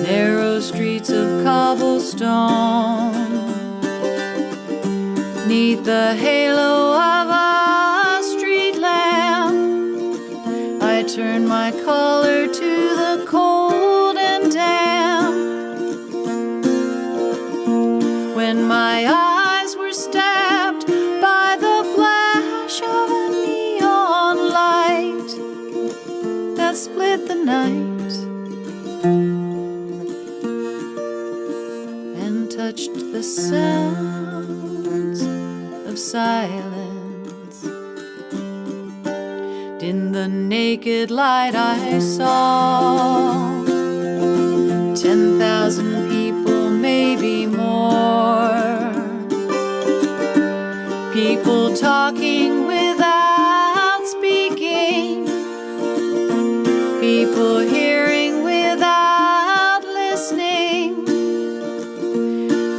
narrow streets of cobblestone. 'Neath the halo of a street lamp, I turned my collar to the cold and damp. When my eyes were stabbed by the flash of a neon light that split the night and touched the sounds of silence. In the naked light I saw 10,000 people, maybe more. People talking without speaking, people hearing without listening,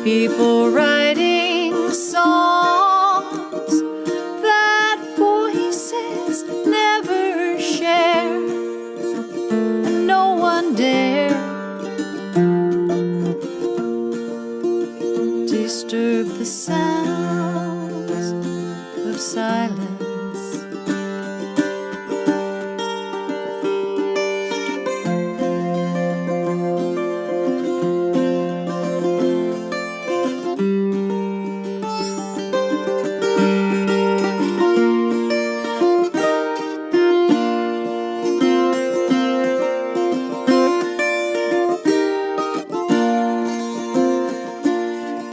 people writing songs that voices never share, and no one dare disturb the sounds of silence.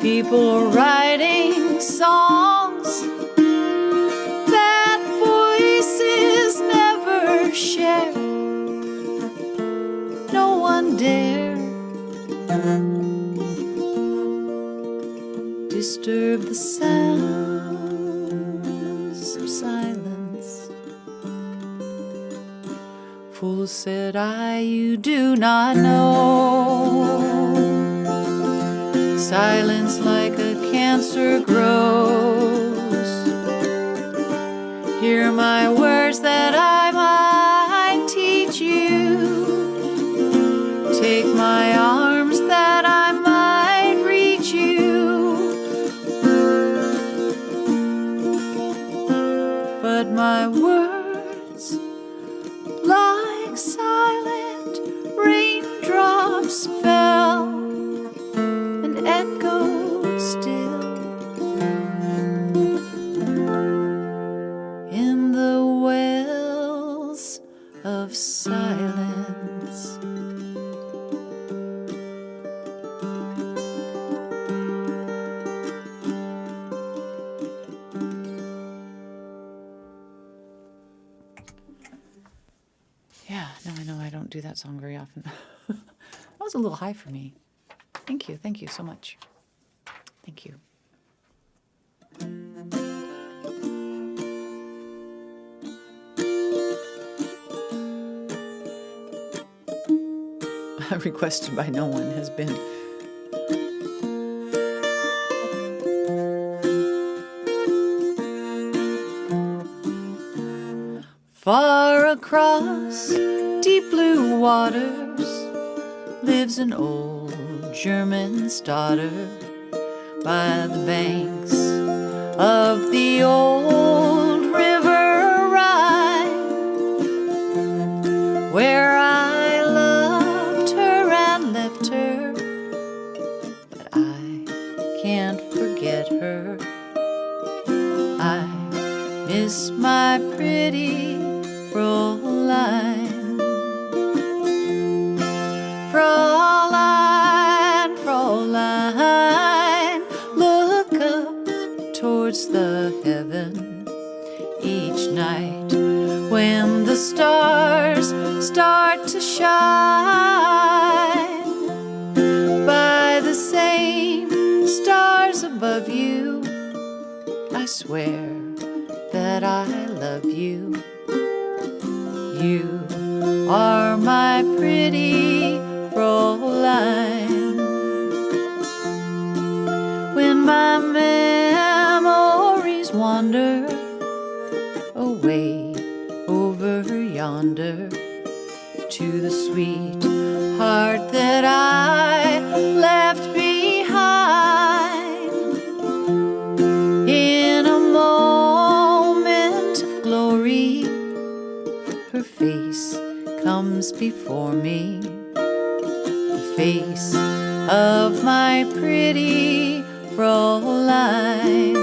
People writing songs that voices never share, no one dare disturb the sounds of silence. Fool, said I, you do not know. Silence like a cancer grows. Hear my words that I might teach you. Take my arms that I might reach you. But my words, like silent raindrops, fell and echoed still in the wells of silence. Yeah, no, I know I don't do that song very often. That was a little high for me. Thank you so much. Thank you. Requested by no one has been far across deep blue waters lives an old German daughter by the banks of the old river Rhine, where I loved her and left her, but I can't forget her. I miss my pretty Fräulein. stars start to shine. By the same stars above you, I swear that I love you. You are my pretty Fräulein. When my memories wander away over yonder to the sweet heart that I left behind, in a moment of glory, her face comes before me, the face of my pretty Fräulein.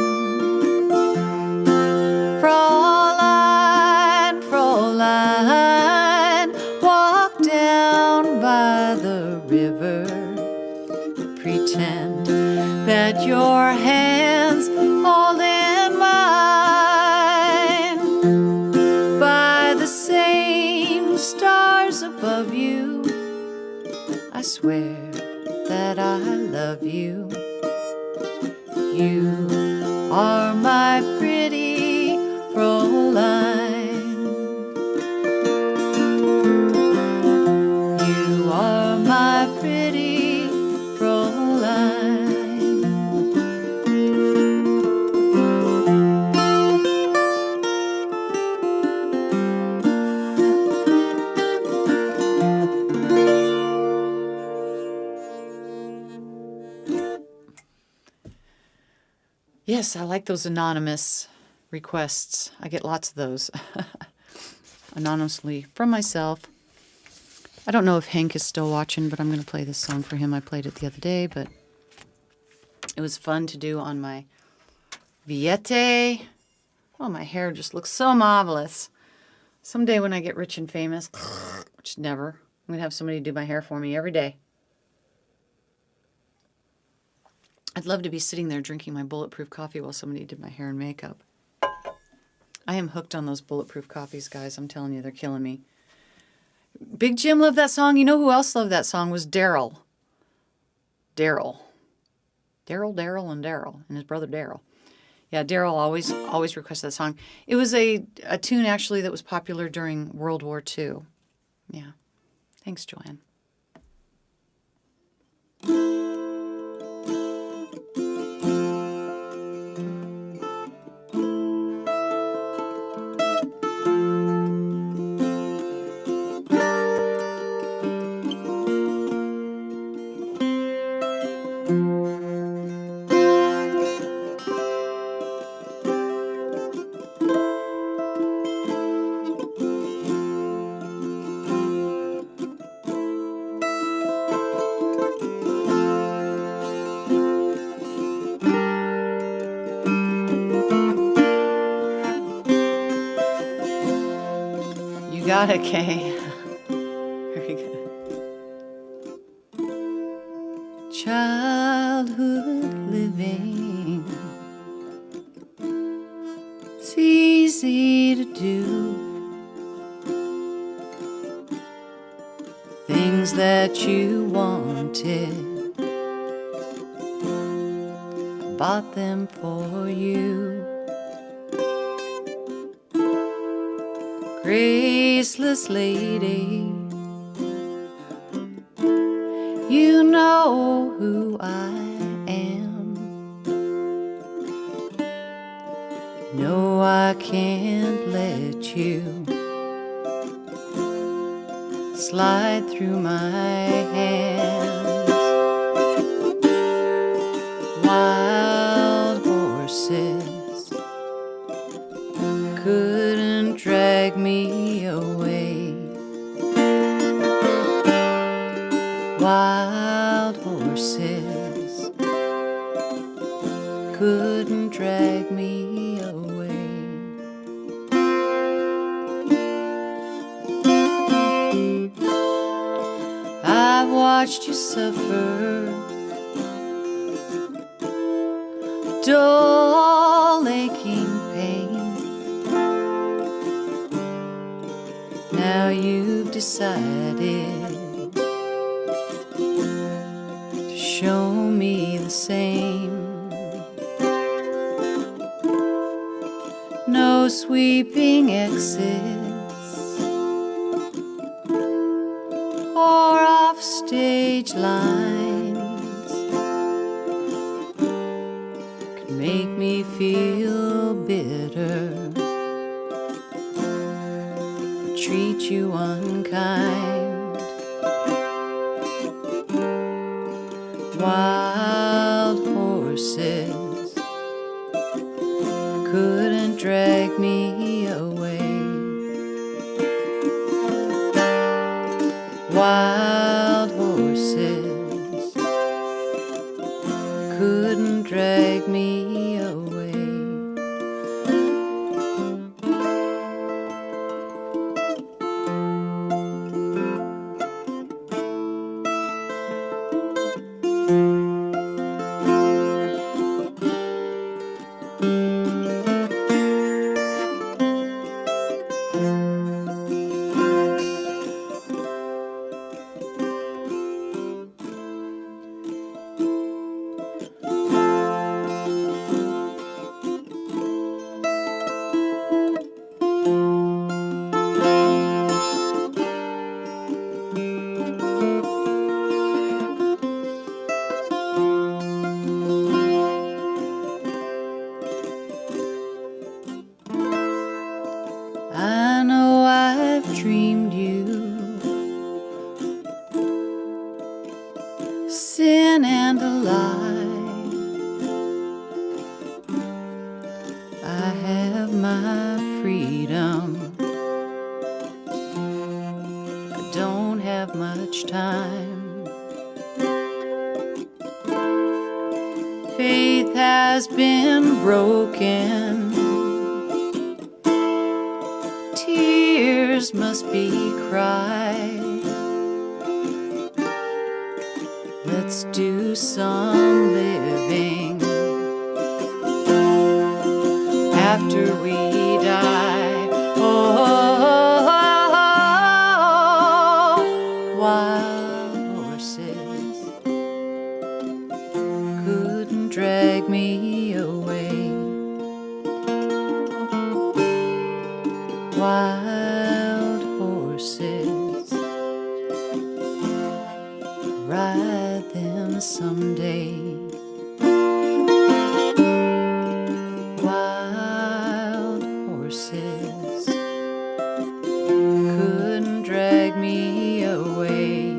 Fräulein, Fräulein, walk down by the river, pretend that your hands hold in mine. By the same stars above you, I swear that I love you. You are my pretty Fräulein. You are my pretty Fräulein. Yes, I like those anonymous requests. I get lots of those anonymously from myself. I don't know if Hank is still watching, but I'm going to play this song for him. I played it the other day, but it was fun to do on my Viete. Oh, my hair just looks so marvelous. Someday when I get rich and famous, which never, I'm going to have somebody do my hair for me every day. I'd love to be sitting there drinking my bulletproof coffee while somebody did my hair and makeup. I am hooked on those bulletproof coffees, guys. I'm telling you, they're killing me. Big Jim loved that song. You know who else loved that song was Daryl. Daryl, and his brother Daryl. Yeah, Daryl always requested that song. It was a tune, actually, that was popular during World War II. Yeah. Thanks, Joanne. Got it, Kay. Very good. Childhood living, it's easy to do things that you wanted. I bought them for you. Graceless lady, you know who I am. No, I can't let you slide through my hands. Wild horses couldn't drag me away. Wild horses couldn't drag me away. I've watched you suffer dull aching pain. you've decided to show me the same. No sweeping exits or off-stage lines could make me feel bitter, treat you unkind. Wild horses couldn't drag me away. Wild horses couldn't drag me away. I know I've dreamed you sin and a lie. I have my freedom, I don't have much time. Faith has been broken, tears must be cried. Let's do some living after we die. Oh, wild horses couldn't drag me away. Wild horses, ride them someday. Wild horses couldn't drag me away.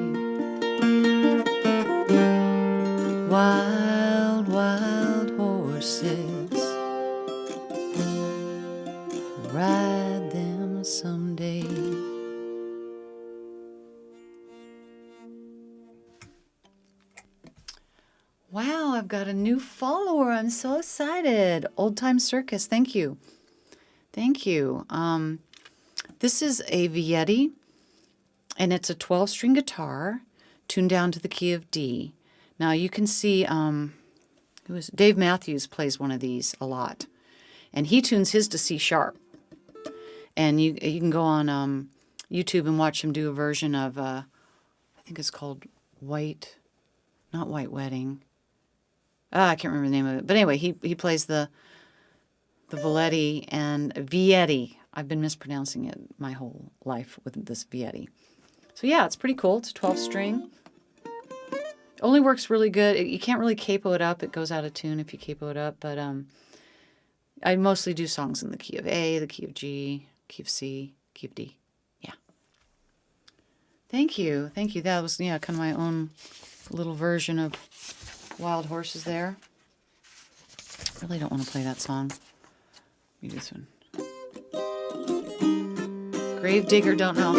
Wild, wild horses, ride them someday. Wow, I've got a new follower. I'm so excited. Old Time Circus, thank you. Thank you. This is a Vietti, and it's a 12-string guitar tuned down to the key of D. Now you can see Dave Matthews plays one of these a lot, and he tunes his to C sharp. And you can go on YouTube and watch him do a version of I think it's called not White Wedding. I can't remember the name of it. But anyway, he plays the Vietti. I've been mispronouncing it my whole life with this Vietti. So yeah, it's pretty cool. It's a 12-string. Only works really good. You can't really capo it up. It goes out of tune if you capo it up. But I mostly do songs in the key of A, the key of G, key of C, key of D. Yeah. Thank you. Thank you. That was, kind of my own little version of Wild Horses there. I really don't want to play that song. Let me do this one. Grave Digger, don't know.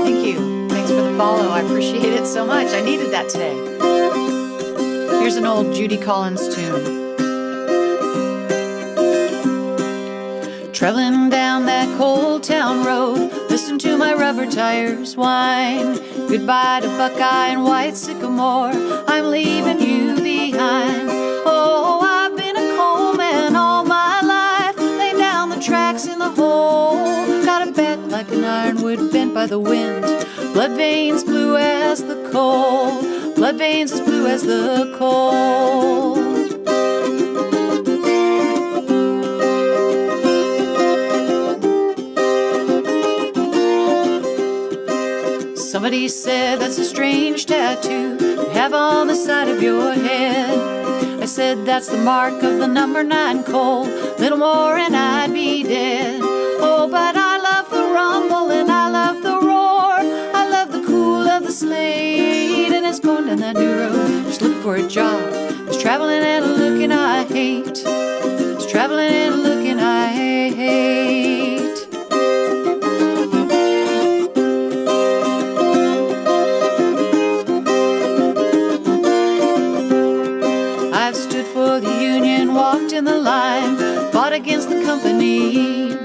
Thank you. Thanks for the follow. I appreciate it so much. I needed that today. Here's an old Judy Collins tune. Traveling down that cold town road, listen to my rubber tires whine. Goodbye to Buckeye and White Sycamore, I'm leaving you behind. Oh, I've been a coal man all my life. by the wind. Blood veins blue as the coal, blood veins as blue as the coal. Somebody said that's a strange tattoo you have on the side of your head. I said that's the mark of the number 9 coal. Little more and I'd be dead. Oh, but I love the rumble and I love the roar. I love the cool of the slate, and it's going down that new road. Just looking for a job. It's traveling and a looking I hate. It's traveling and a looking I hate. I've stood for the union, walked in the line, fought against the company.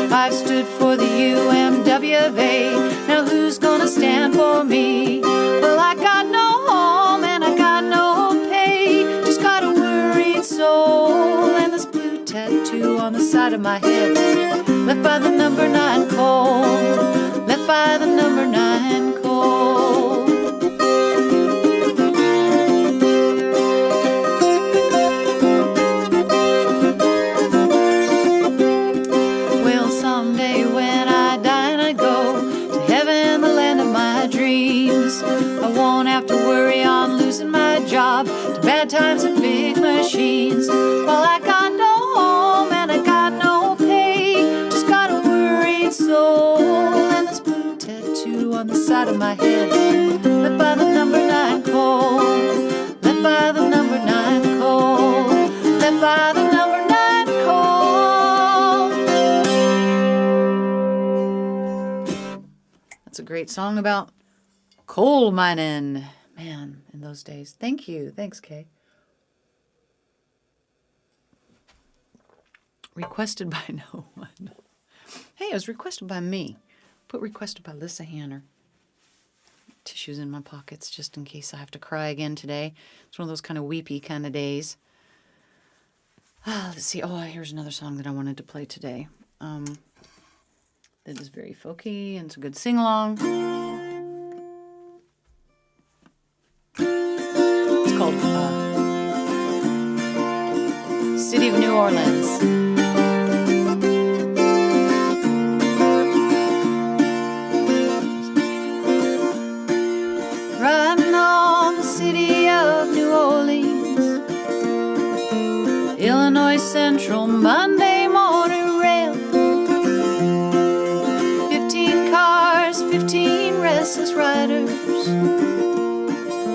I've stood for the UMWA, now who's gonna stand for me? Well, I got no home and I got no pay, just got a worried soul and this blue tattoo on the side of my head. Left by the number 9 coal, left by the number 9 coal. I won't have to worry on losing my job to bad times and big machines. Well, I got no home and I got no pay, just got a worried soul and this blue tattoo on the side of my head. Left by the number 9 coal, left by the number 9 coal, left by the number 9 coal. That's a great song about coal mining, man, in those days. Thank you. Thanks, Kay. Requested by no one. Hey, it was requested by me. Put requested by Lissa Hanner. Tissues in my pockets just in case I have to cry again today. It's one of those kind of weepy kind of days. Let's see. Oh, here's another song that I wanted to play today. That is very folky and it's a good sing-along. Called City of New Orleans. Riding on the City of New Orleans, Illinois Central Monday morning rail. 15 cars, 15 restless riders,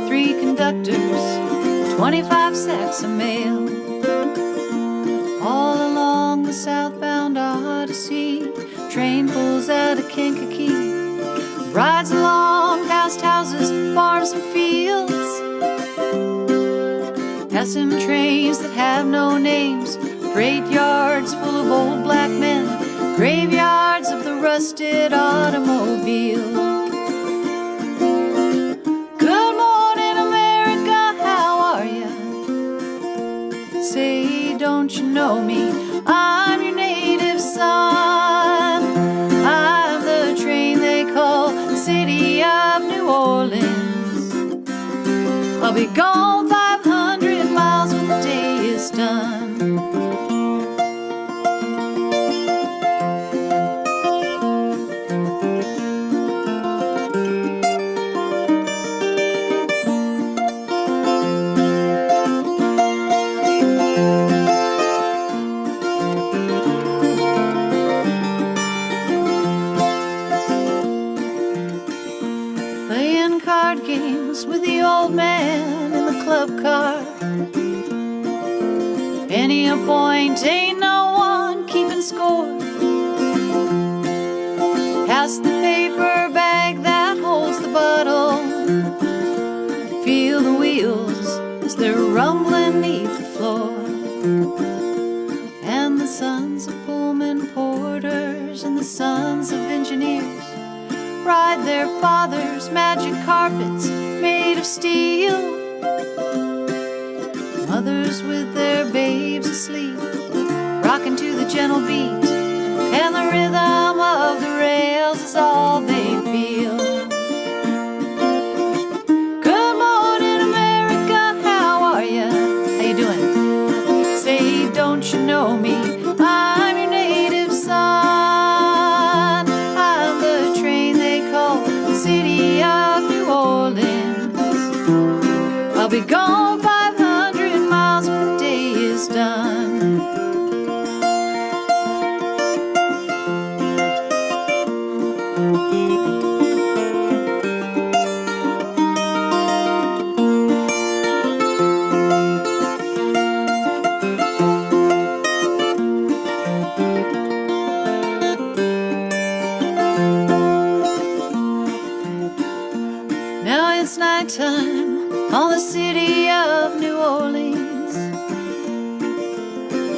3 conductors, 25 sacks of mail. All along the southbound Odyssey, train pulls out of Kankakee, rides along past houses, farms and fields, passing trains that have no names, freight yards full of old black men, graveyards of the rusted automobile. Say, don't you know me? I'm your native son. I'm the train they call the City of New Orleans. I'll be gone 500 miles when the day is done. With the old man in the club car, penny a point, ain't no one keeping score. Pass the paper bag that holds the bottle, feel the wheels as they're rumbling neath the floor. And the sons of Pullman porters and the sons of engineers ride their father's magic carpets made of steel. Mothers with their babes asleep, rocking to the gentle beat and the rhythm of the rails is all they feel. Good morning, America, how are ya? How you doing? Say, don't you know me? I'm your native son. I'm the train they call the city of New Orleans. I'll be gone 500 miles when the day is done. Now it's nighttime on the city of New Orleans,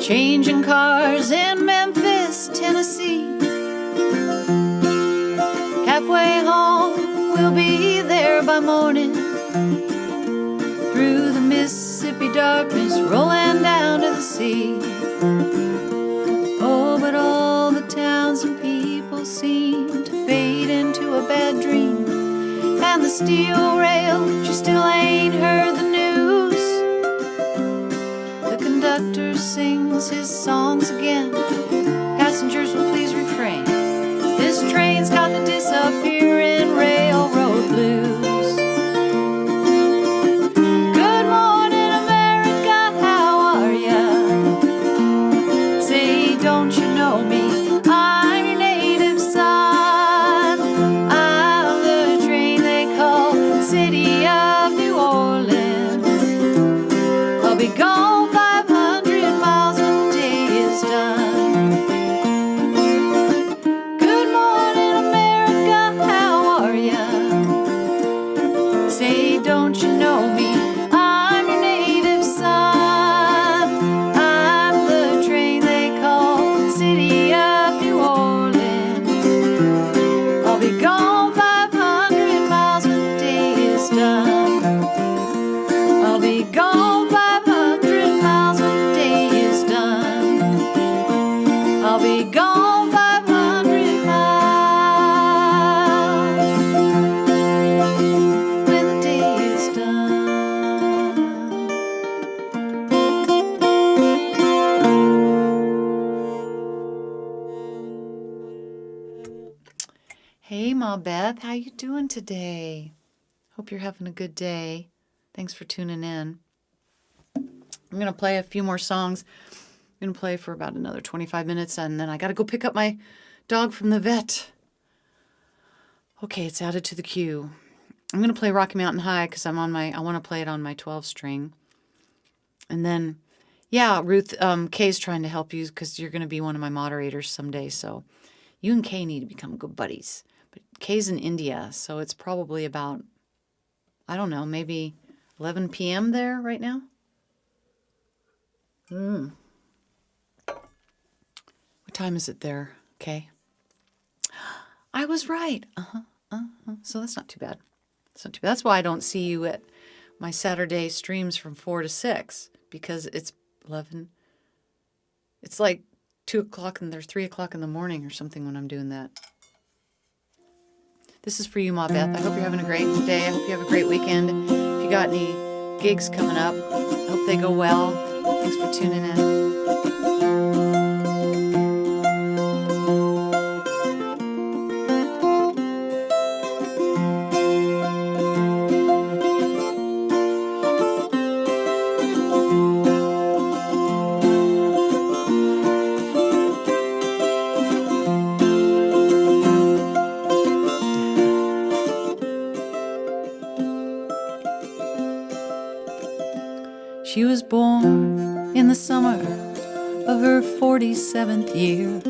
changing cars in Memphis, Tennessee. Halfway home, we'll be there by morning, through the Mississippi darkness, rolling down to the sea. Oh, but all the towns and people seem to fade into a bad dream, and the steel rail, she still ain't heard the news. The conductor sings his songs again. Passengers will please refrain. This train's got the disappearing railroad blues. Good morning, America, how are ya? Say, don't you know me? I'm your native son. I'm the train they call the city of New Orleans. I'll be gone 500 miles when the day is done. Good morning, America, how are ya? Say, don't you know me? I'm your native son. I'm the train they call the city of New Orleans. I'll be gone 500 miles when the day is done. I'll be gone 500 miles when the day is done. I'll be gone 500 miles when the day is done. Hey, Ma Beth, how you doing today? Hope you're having a good day. Thanks for tuning in. I'm going to play a few more songs. I'm going to play for about another 25 minutes, and then I got to go pick up my dog from the vet. Okay, it's added to the queue. I'm going to play Rocky Mountain High because I want to play it on my 12 string. And then, yeah, Ruth, Kay's trying to help you because you're going to be one of my moderators someday. So you and Kay need to become good buddies. But Kay's in India, so it's probably about, I don't know, maybe 11 p.m. there right now. What time is it there, Kay? I was right. So that's not too bad. That's not too bad. That's why I don't see you at my Saturday streams from 4 to 6, because it's 11. It's like 2 o'clock and there's 3 o'clock in the morning or something when I'm doing that. This is for you, Ma Beth. I hope you're having a great day. I hope you have a great weekend. If you got any gigs coming up, I hope they go well. Thanks for tuning in. She was born in the summer of her 47th year,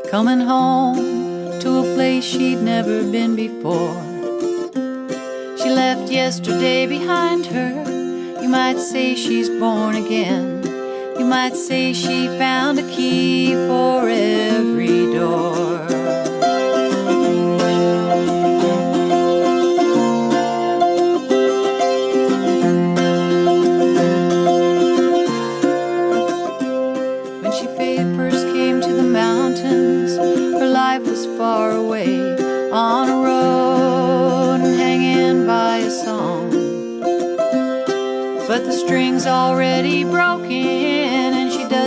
coming home to a place she'd never been before. She left yesterday behind her. You might say she's born again. You might say she found a key for every door. First came to the mountain,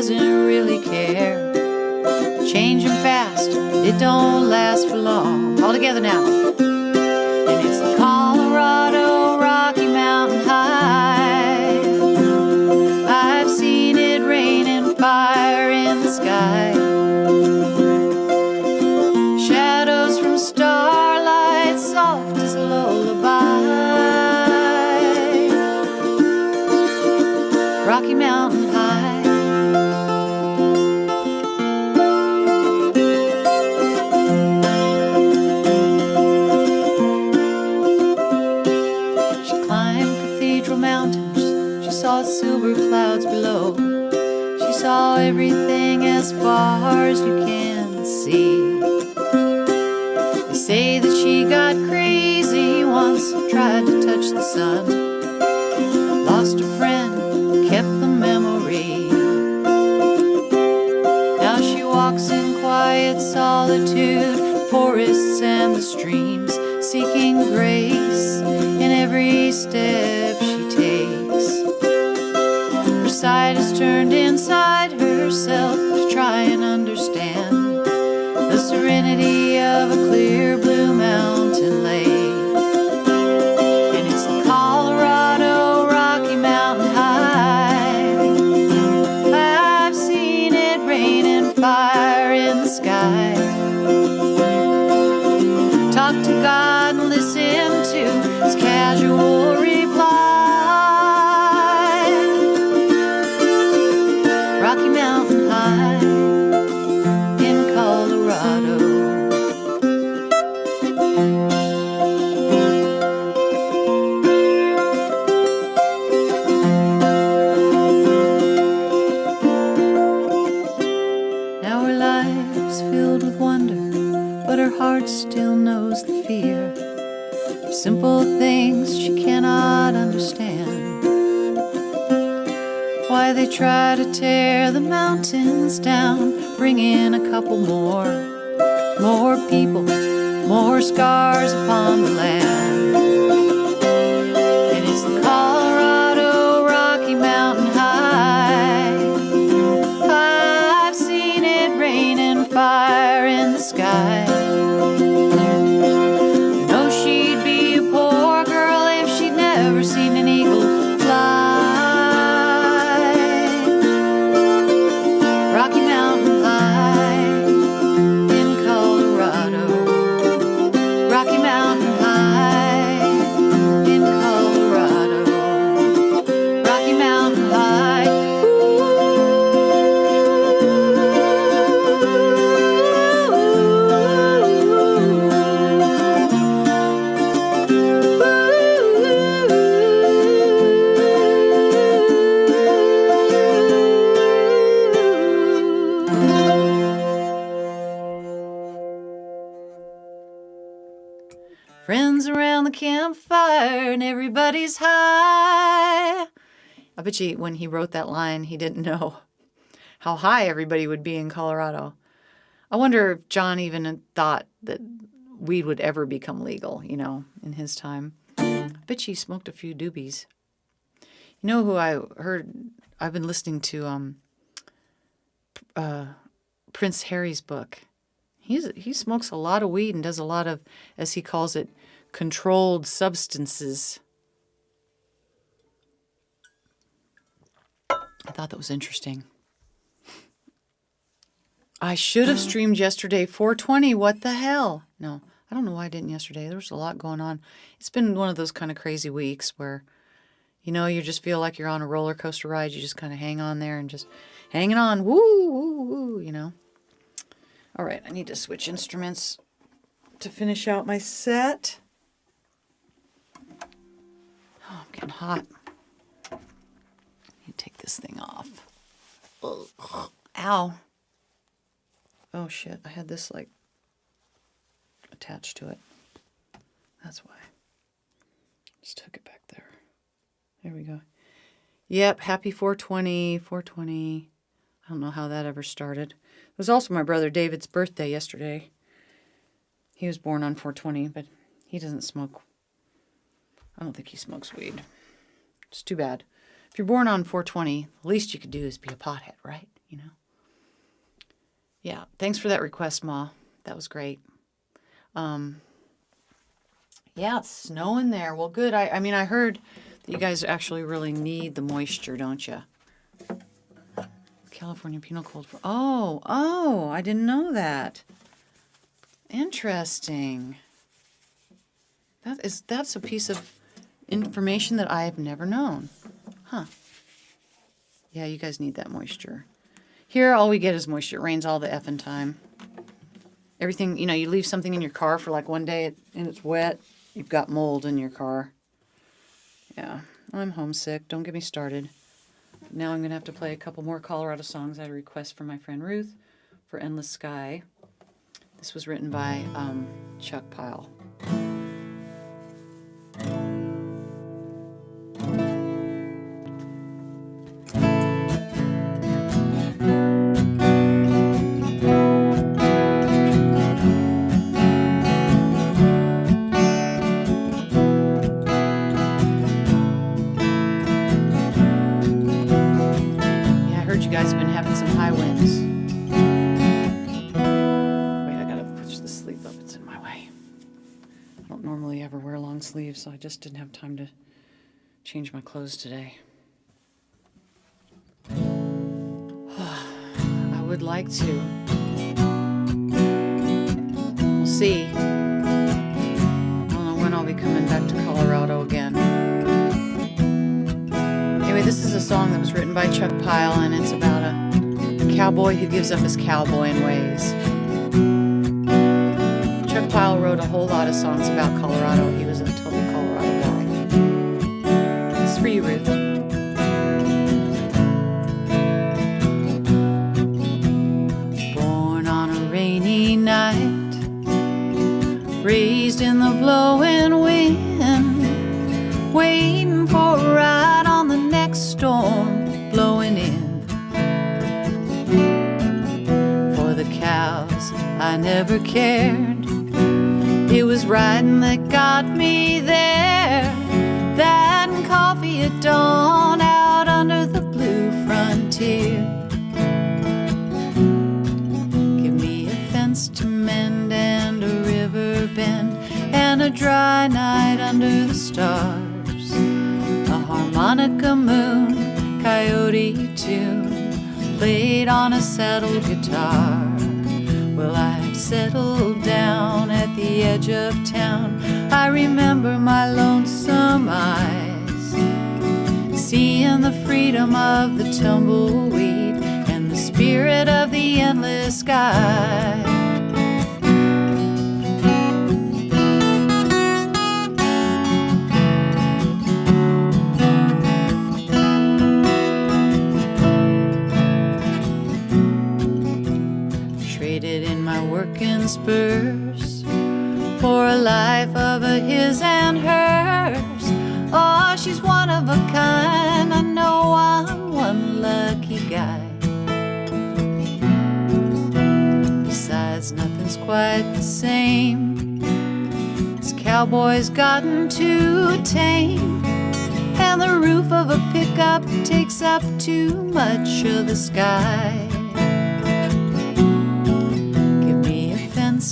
doesn't really care. Change 'em fast, it don't last for long. All together now. And it's the Colorado Rocky Mountain High. I've seen it rain and fire in the sky. Shadows from starlight, soft as a lullaby. Rocky Mountain High. She climbed Cathedral Mountains, she saw silver clouds below. She saw everything as far as you can see. They say that she got crazy once, tried to touch the sun. Lost a friend, kept the memory. Now she walks in quiet solitude, forests and the streams, seeking grace in every step she takes. Her sight is turned inside herself to try and understand the serenity of a clear blue mountain lake. And it's the Colorado Rocky Mountain High. I've seen it rain and fire in the sky. Talk to God and listen to his casual reply. Rocky Mountain High in Colorado. Now her life's filled with wonder, but her heart still knows the fear of simple things she cannot understand. Why they try to tear the mountains down, bring in a couple more people, more scars upon the land. And it's the Colorado Rocky Mountain High. I've seen it rain and fire in the sky. Know she'd be a poor girl if she'd never seen an eagle fly. Rocky Mountain High in Colorado. Rocky Mountain High in Colorado. Rocky Mountain High. Friends around the campfire and everybody's high. I bet you when he wrote that line, he didn't know how high everybody would be in Colorado. I wonder if John even thought that weed would ever become legal, in his time. I bet he smoked a few doobies. You know who I heard? I've been listening to Prince Harry's book. He smokes a lot of weed and does a lot of, as he calls it, controlled substances. I thought that was interesting. I should have streamed yesterday, 420. What the hell? No, I don't know why I didn't yesterday. There was a lot going on. It's been one of those kind of crazy weeks where, you just feel like you're on a roller coaster ride. You just kind of hang on there and just hanging on. Woo, woo, woo, All right, I need to switch instruments to finish out my set. Oh, I'm getting hot. Let me take this thing off. Ugh. Ow. Oh, shit. I had this, attached to it. That's why. Just took it back there. There we go. Yep, happy 420, 420. I don't know how that ever started. It was also my brother David's birthday yesterday. He was born on 420, but he doesn't smoke. I don't think he smokes weed. It's too bad. If you're born on 420, the least you could do is be a pothead, right? you know. Yeah, thanks for that request, Ma. That was great. Yeah, it's snowing there. Well, good. I mean, I heard that you guys actually really need the moisture, don't you? California penal code for... Oh, I didn't know that. Interesting. That's a piece of information that I have never known. Huh. Yeah, you guys need that moisture. Here, all we get is moisture. It rains all the effing time. Everything, you know, you leave something in your car for like one day and it's wet, you've got mold in your car. Yeah, I'm homesick. Don't get me started. Now I'm going to have to play a couple more Colorado songs. I had a request from my friend Ruth for Endless Sky. This was written by Chuck Pyle. You guys have been having some high winds. Wait, I gotta push the sleeve up. It's in my way. I don't normally ever wear long sleeves, so I just didn't have time to change my clothes today. I would like to. We'll see. I don't know when I'll be coming back to Colorado again. Anyway, this is a song that was written by Chuck Pyle, and it's about a cowboy who gives up his cowboying ways. Chuck Pyle wrote a whole lot of songs about Colorado. He was a total Colorado guy. This is for you, Ruth. Born on a rainy night, raised in the blowing wind, waiting for a ride on the next storm blowing in. For the cows I never cared, it was riding that got me there. That and coffee at dawn out under the blue frontier. Give me a fence to mend and a river bend and a dry night under the stars. Harmonica moon, coyote tune, played on a saddle guitar. Well, I've settled down at the edge of town. I remember my lonesome eyes, seeing the freedom of the tumbleweed and the spirit of the endless sky. Spurs for a life of a his and hers. Oh, she's one of a kind. I know I'm one lucky guy. Besides, nothing's quite the same. This cowboy's gotten too tame, and the roof of a pickup takes up too much of the sky.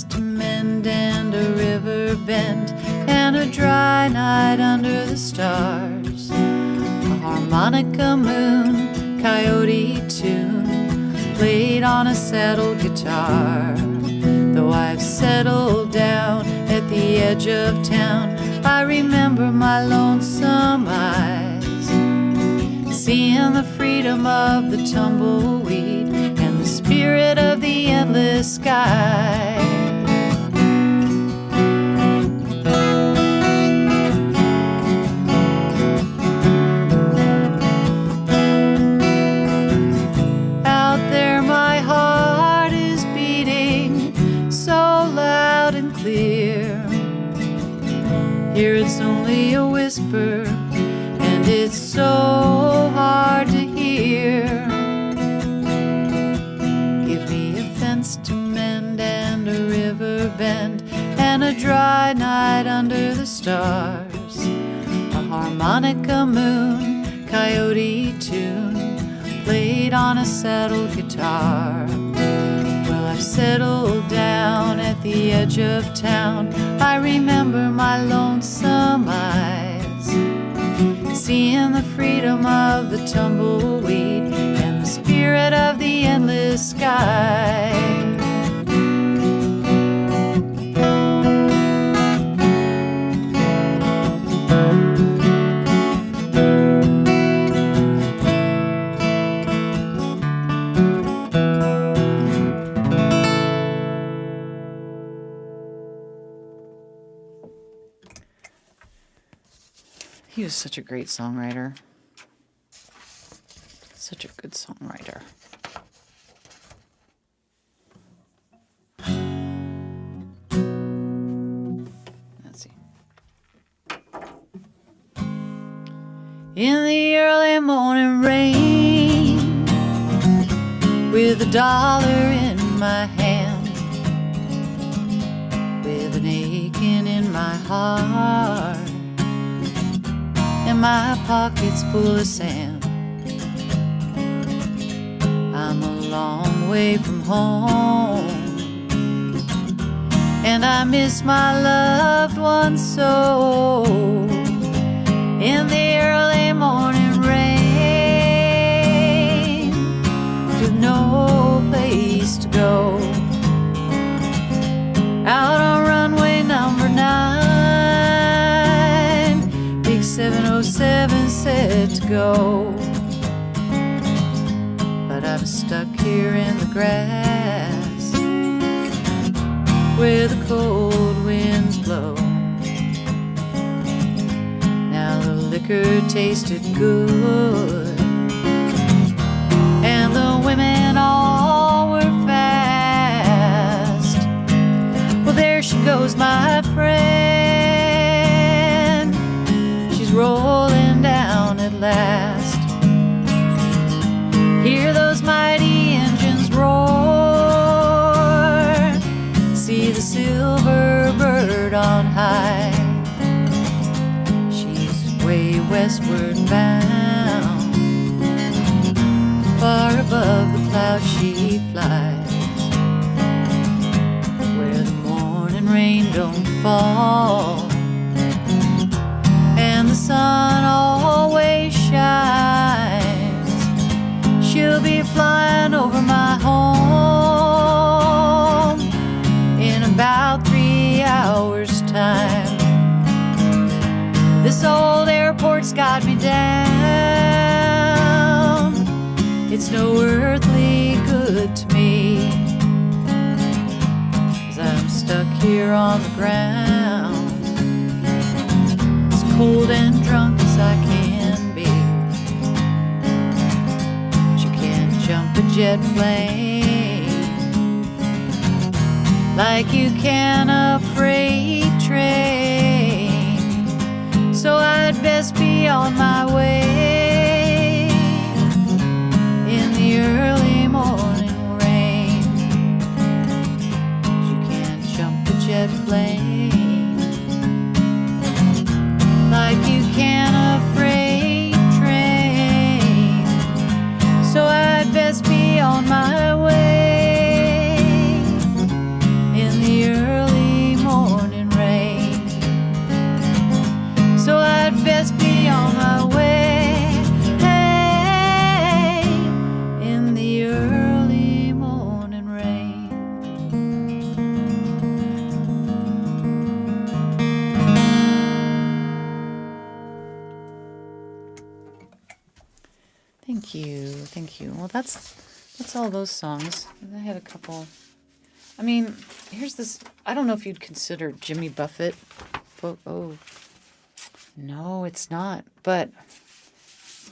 To mend and a river bend and a dry night under the stars. A harmonica moon, coyote tune, played on a saddle guitar. Though I've settled down at the edge of town, I remember my lonesome eyes, seeing the freedom of the tumbleweed and the spirit of the endless sky. Out there my heart is beating so loud and clear. Here it's only a whisper, and it's so hard to hear. Give me a fence to mend and a river bend and a dry night under the stars. A harmonica moon, coyote tune, played on a saddle guitar. guitar. Well, I've settled down at the edge of town. I remember my lonesome eyes, seeing the freedom of the tumbleweed and the spirit of the endless sky. He was such a great songwriter. Such a good songwriter. Let's see. In the early morning rain, with $1 in my hand, with an aching in my heart, and my pockets full of sand. I'm a long way from home, and I miss my loved ones so. In the early morning rain, with no place to go, out on runway number 9, big 707 said to go. But I'm stuck here in the grass, where the cold winds blow. Now the liquor tasted good, and the women all were fast. Well, there she goes, my friend. She's rolling down at last. Hear those mighty engines roar, see the silver bird on high. She's way westward bound, far above the clouds she flies, where the morning rain don't fall, and the sun always shines. She'll be flying over my home in about 3 hours' time. This old airport's got me down. It's no earthly good to me, 'cause I'm stuck here on the ground, as cold and drunk as I can be. Jump a jet plane like you can a freight train. So I'd best be on my way in the early morning rain. You can't jump a jet plane like you can a freight train. So I'd best be on my way in the early morning rain. So I'd best be on my way, hey, in the early morning rain. Thank you, thank you. Well, that's all those songs. I had a couple. I mean, here's this. I don't know if you'd consider Jimmy Buffett. Oh, no, it's not. But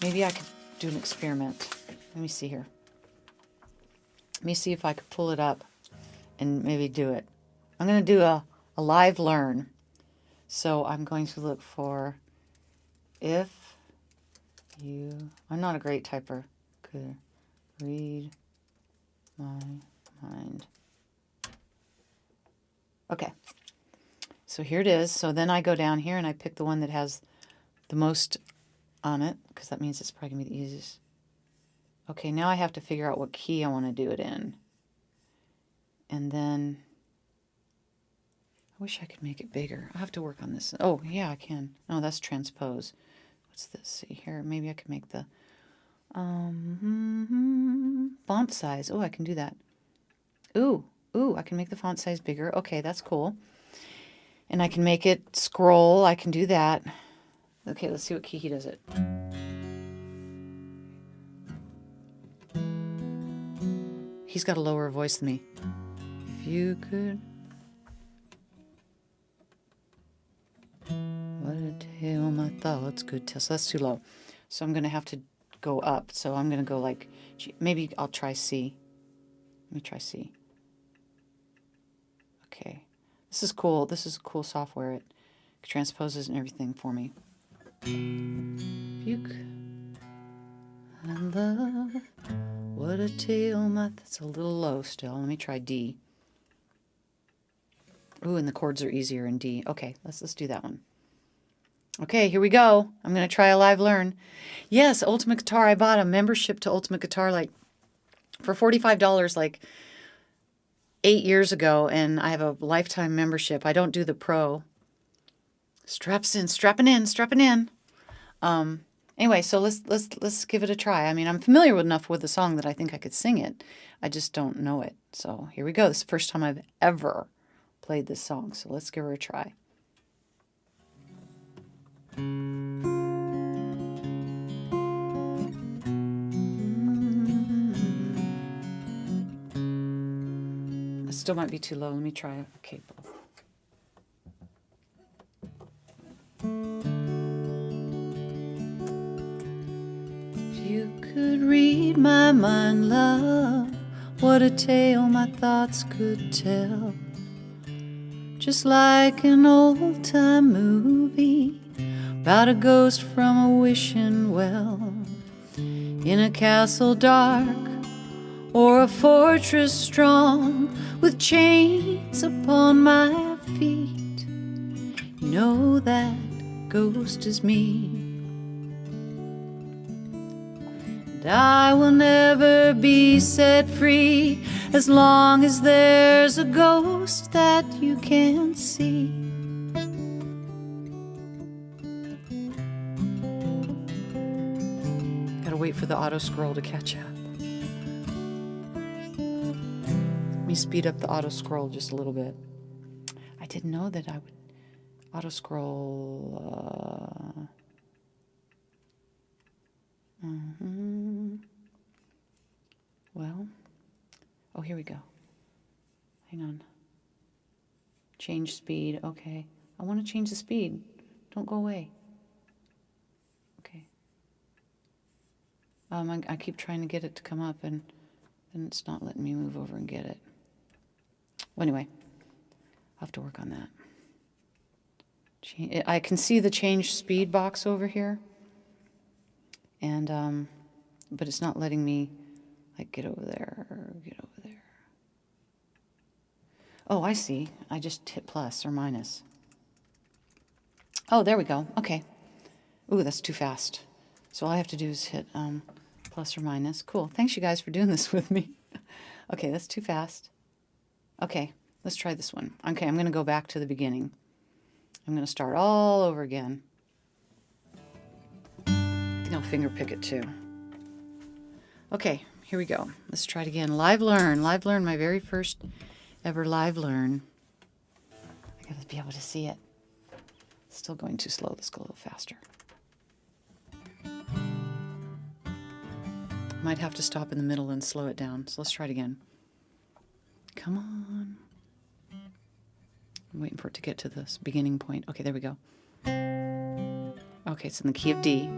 maybe I could do an experiment. Let me see here. Let me see if I could pull it up and maybe do it. I'm going to do a live learn. So I'm going to look for if you... I'm not a great typer. Could read my mind. Okay. So here it is. So then I go down here and I pick the one that has the most on it, because that means it's probably going to be the easiest. Okay, now I have to figure out what key I want to do it in. And then, I wish I could make it bigger. I'll have to work on this. Oh, yeah, I can. No, that's transpose. What's this? See here, maybe I can make the font size. Oh, I can do that. Ooh, I can make the font size bigger. Okay, that's cool. And I can make it scroll. I can do that. Okay, let's see what key he does it. He's got a lower voice than me. If you could... What a tale my thoughts could tell. So that's too low. So I'm going to have to go up. So I'm going to go like... Maybe I'll try C. Let me try C. Okay. This is cool. This is cool software. It transposes and everything for me. If you could... I love... What a tale my... That's a little low still. Let me try D. Ooh, and the chords are easier in D. Okay, let's do that one. Okay, here we go. I'm going to try a live learn. Yes, Ultimate Guitar. I bought a membership to Ultimate Guitar like for $45 like 8 years ago, and I have a lifetime membership. I don't do the pro. Strapping in. Anyway, so let's give it a try. I mean, I'm familiar enough with the song that I think I could sing it. I just don't know it. So here we go. This is the first time I've ever played this song. So let's give her a try. It still might be too low. Let me try. Okay, both. If you could read my mind, love, what a tale my thoughts could tell. Just like an old-time movie about a ghost from a wishing well, in a castle dark or a fortress strong, with chains upon my feet. You know that ghost is me, and I will never be set free as long as there's a ghost that you can't see. Gotta wait for the auto scroll to catch up. Let me speed up the auto scroll just a little bit. I didn't know that I would auto scroll. Well, oh, here we go. Hang on. Change speed. Okay. I want to change the speed. Don't go away. Okay. I keep trying to get it to come up, and then it's not letting me move over and get it. Well, anyway, I'll have to work on that. I can see the change speed box over here, and but it's not letting me like get over there. Oh, I see. I just hit plus or minus. Oh, there we go. Okay. Ooh, that's too fast. So all I have to do is hit plus or minus. Cool. Thanks, you guys, for doing this with me. Okay, that's too fast. Okay, let's try this one. Okay, I'm going to go back to the beginning. I'm going to start all over again. I think I'll finger pick it too. Okay, here we go. Let's try it again. Live learn. Live learn, my very first ever live learn. I got to be able to see it. Still going too slow. Let's go a little faster. Might have to stop in the middle and slow it down. So let's try it again. Come on. I'm waiting for it to get to this beginning point. Okay, there we go. Okay, it's in the key of D.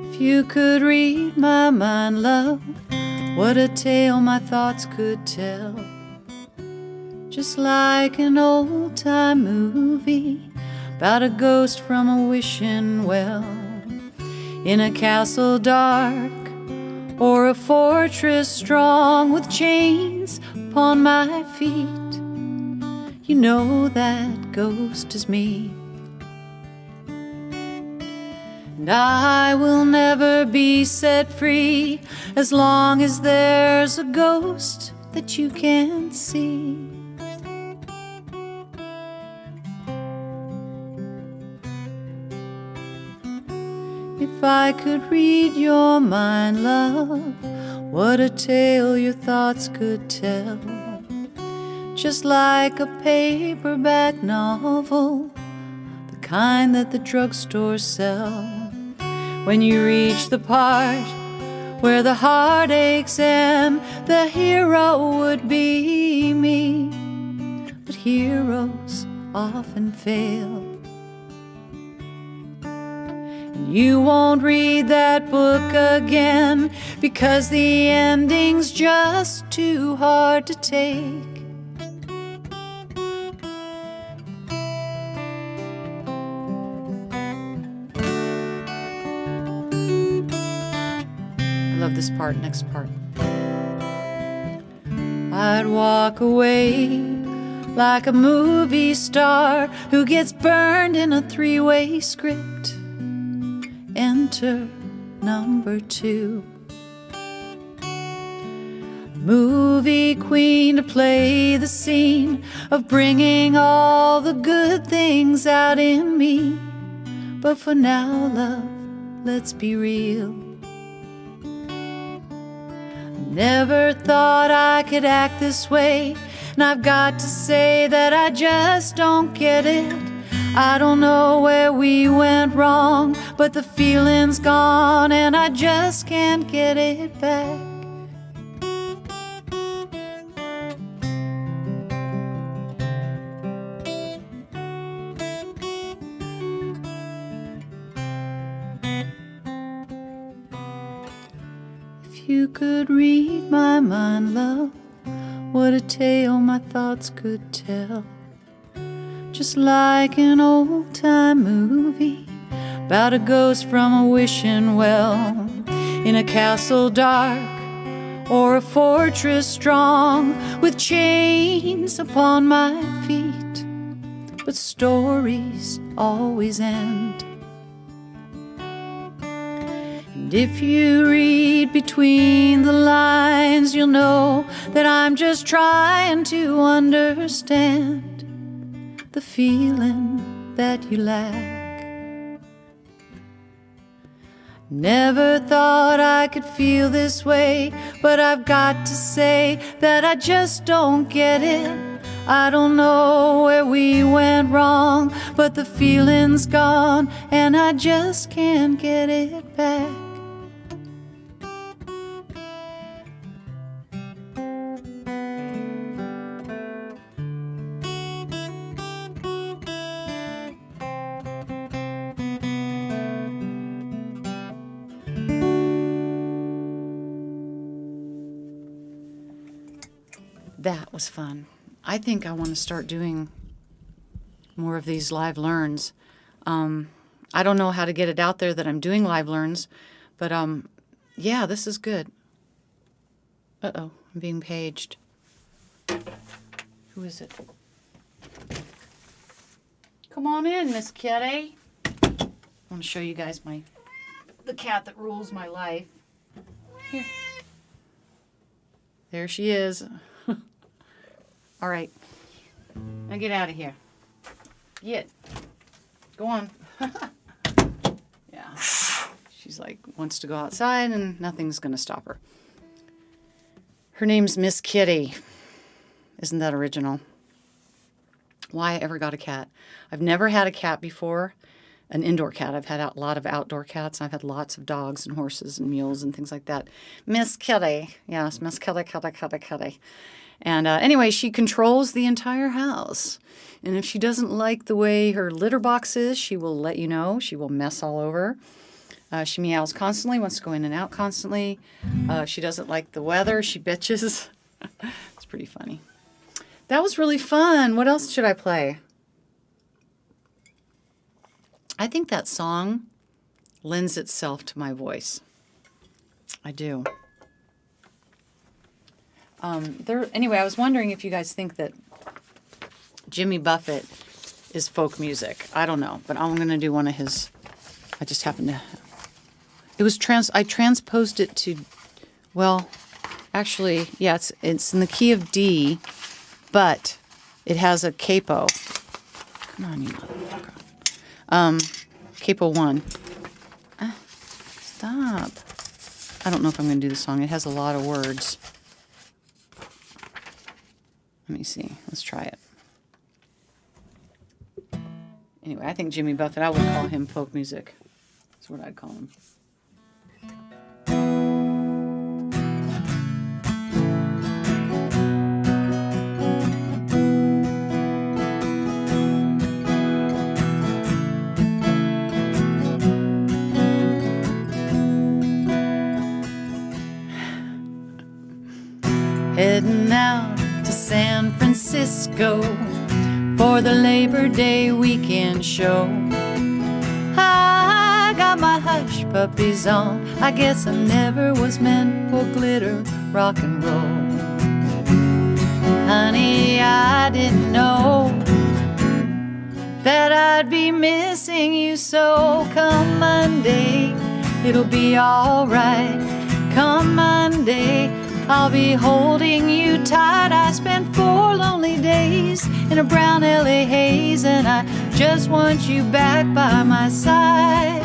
If you could read my mind, love, what a tale my thoughts could tell. Just like an old-time movie about a ghost from a wishing well, in a castle dark or a fortress strong, with chains upon my feet. You know that ghost is me, And I will never be set free as long as there's a ghost that you can't see. If I could read your mind, love, what a tale your thoughts could tell. Just like a paperback novel, the kind that the drugstores sell. When you reach the part where the heartaches end, the hero would be me. But heroes often fail. And you won't read that book again because the ending's just too hard to take. I love this part, next part. I'd walk away like a movie star who gets burned in a three-way script. Enter number 2. Movie queen to play the scene of bringing all the good things out in me. But for now, love, let's be real. Never thought I could act this way, and I've got to say that I just don't get it. I don't know where we went wrong, but the feeling's gone and I just can't get it back. If you could read my mind, love, what a tale my thoughts could tell. Just like an old-time movie about a ghost from a wishing well, in a castle dark or a fortress strong, with chains upon my feet. But stories always end. And if you read between the lines, you'll know that I'm just trying to understand the feeling that you lack. Never thought I could feel this way, but I've got to say that I just don't get it. I don't know where we went wrong, but the feeling's gone and I just can't get it back. That was fun. I think I want to start doing more of these live learns. I don't know how to get it out there that I'm doing live learns, but yeah, this is good. Uh-oh, I'm being paged. Who is it? Come on in, Miss Kitty. I want to show you guys the cat that rules my life. Here. There she is. All right. Now get out of here. Get. Go on. Yeah. She's like, wants to go outside and nothing's going to stop her. Her name's Miss Kitty. Isn't that original? Why I ever got a cat. I've never had a cat before, an indoor cat. I've had a lot of outdoor cats. I've had lots of dogs and horses and mules and things like that. Miss Kitty. Yes, Miss Kitty, Kitty, Kitty, Kitty. And anyway, she controls the entire house. And if she doesn't like the way her litter box is, she will let you know. She will mess all over. She meows constantly, wants to go in and out constantly. She doesn't like the weather. She bitches. It's pretty funny. That was really fun. What else should I play? I think that song lends itself to my voice. I do. Anyway, I was wondering if you guys think that Jimmy Buffett is folk music. I don't know, but I'm going to do one of his I just happened to. It was I transposed it to, well, actually, yeah, it's in the key of D, but it has a capo. Come on, you motherfucker. Capo 1. Stop. I don't know if I'm going to do the song. It has a lot of words. Let me see. Let's try it. Anyway, I think Jimmy Buffett, I would call him folk music. That's what I'd call him. Heading out to San Francisco for the Labor Day weekend show. I got my hush puppies on. I guess I never was meant for glitter rock and roll. Honey, I didn't know that I'd be missing you so. Come Monday, it'll be alright. Come Monday, I'll be holding you tight. I spent 4 lonely days in a brown LA haze, and I just want you back by my side.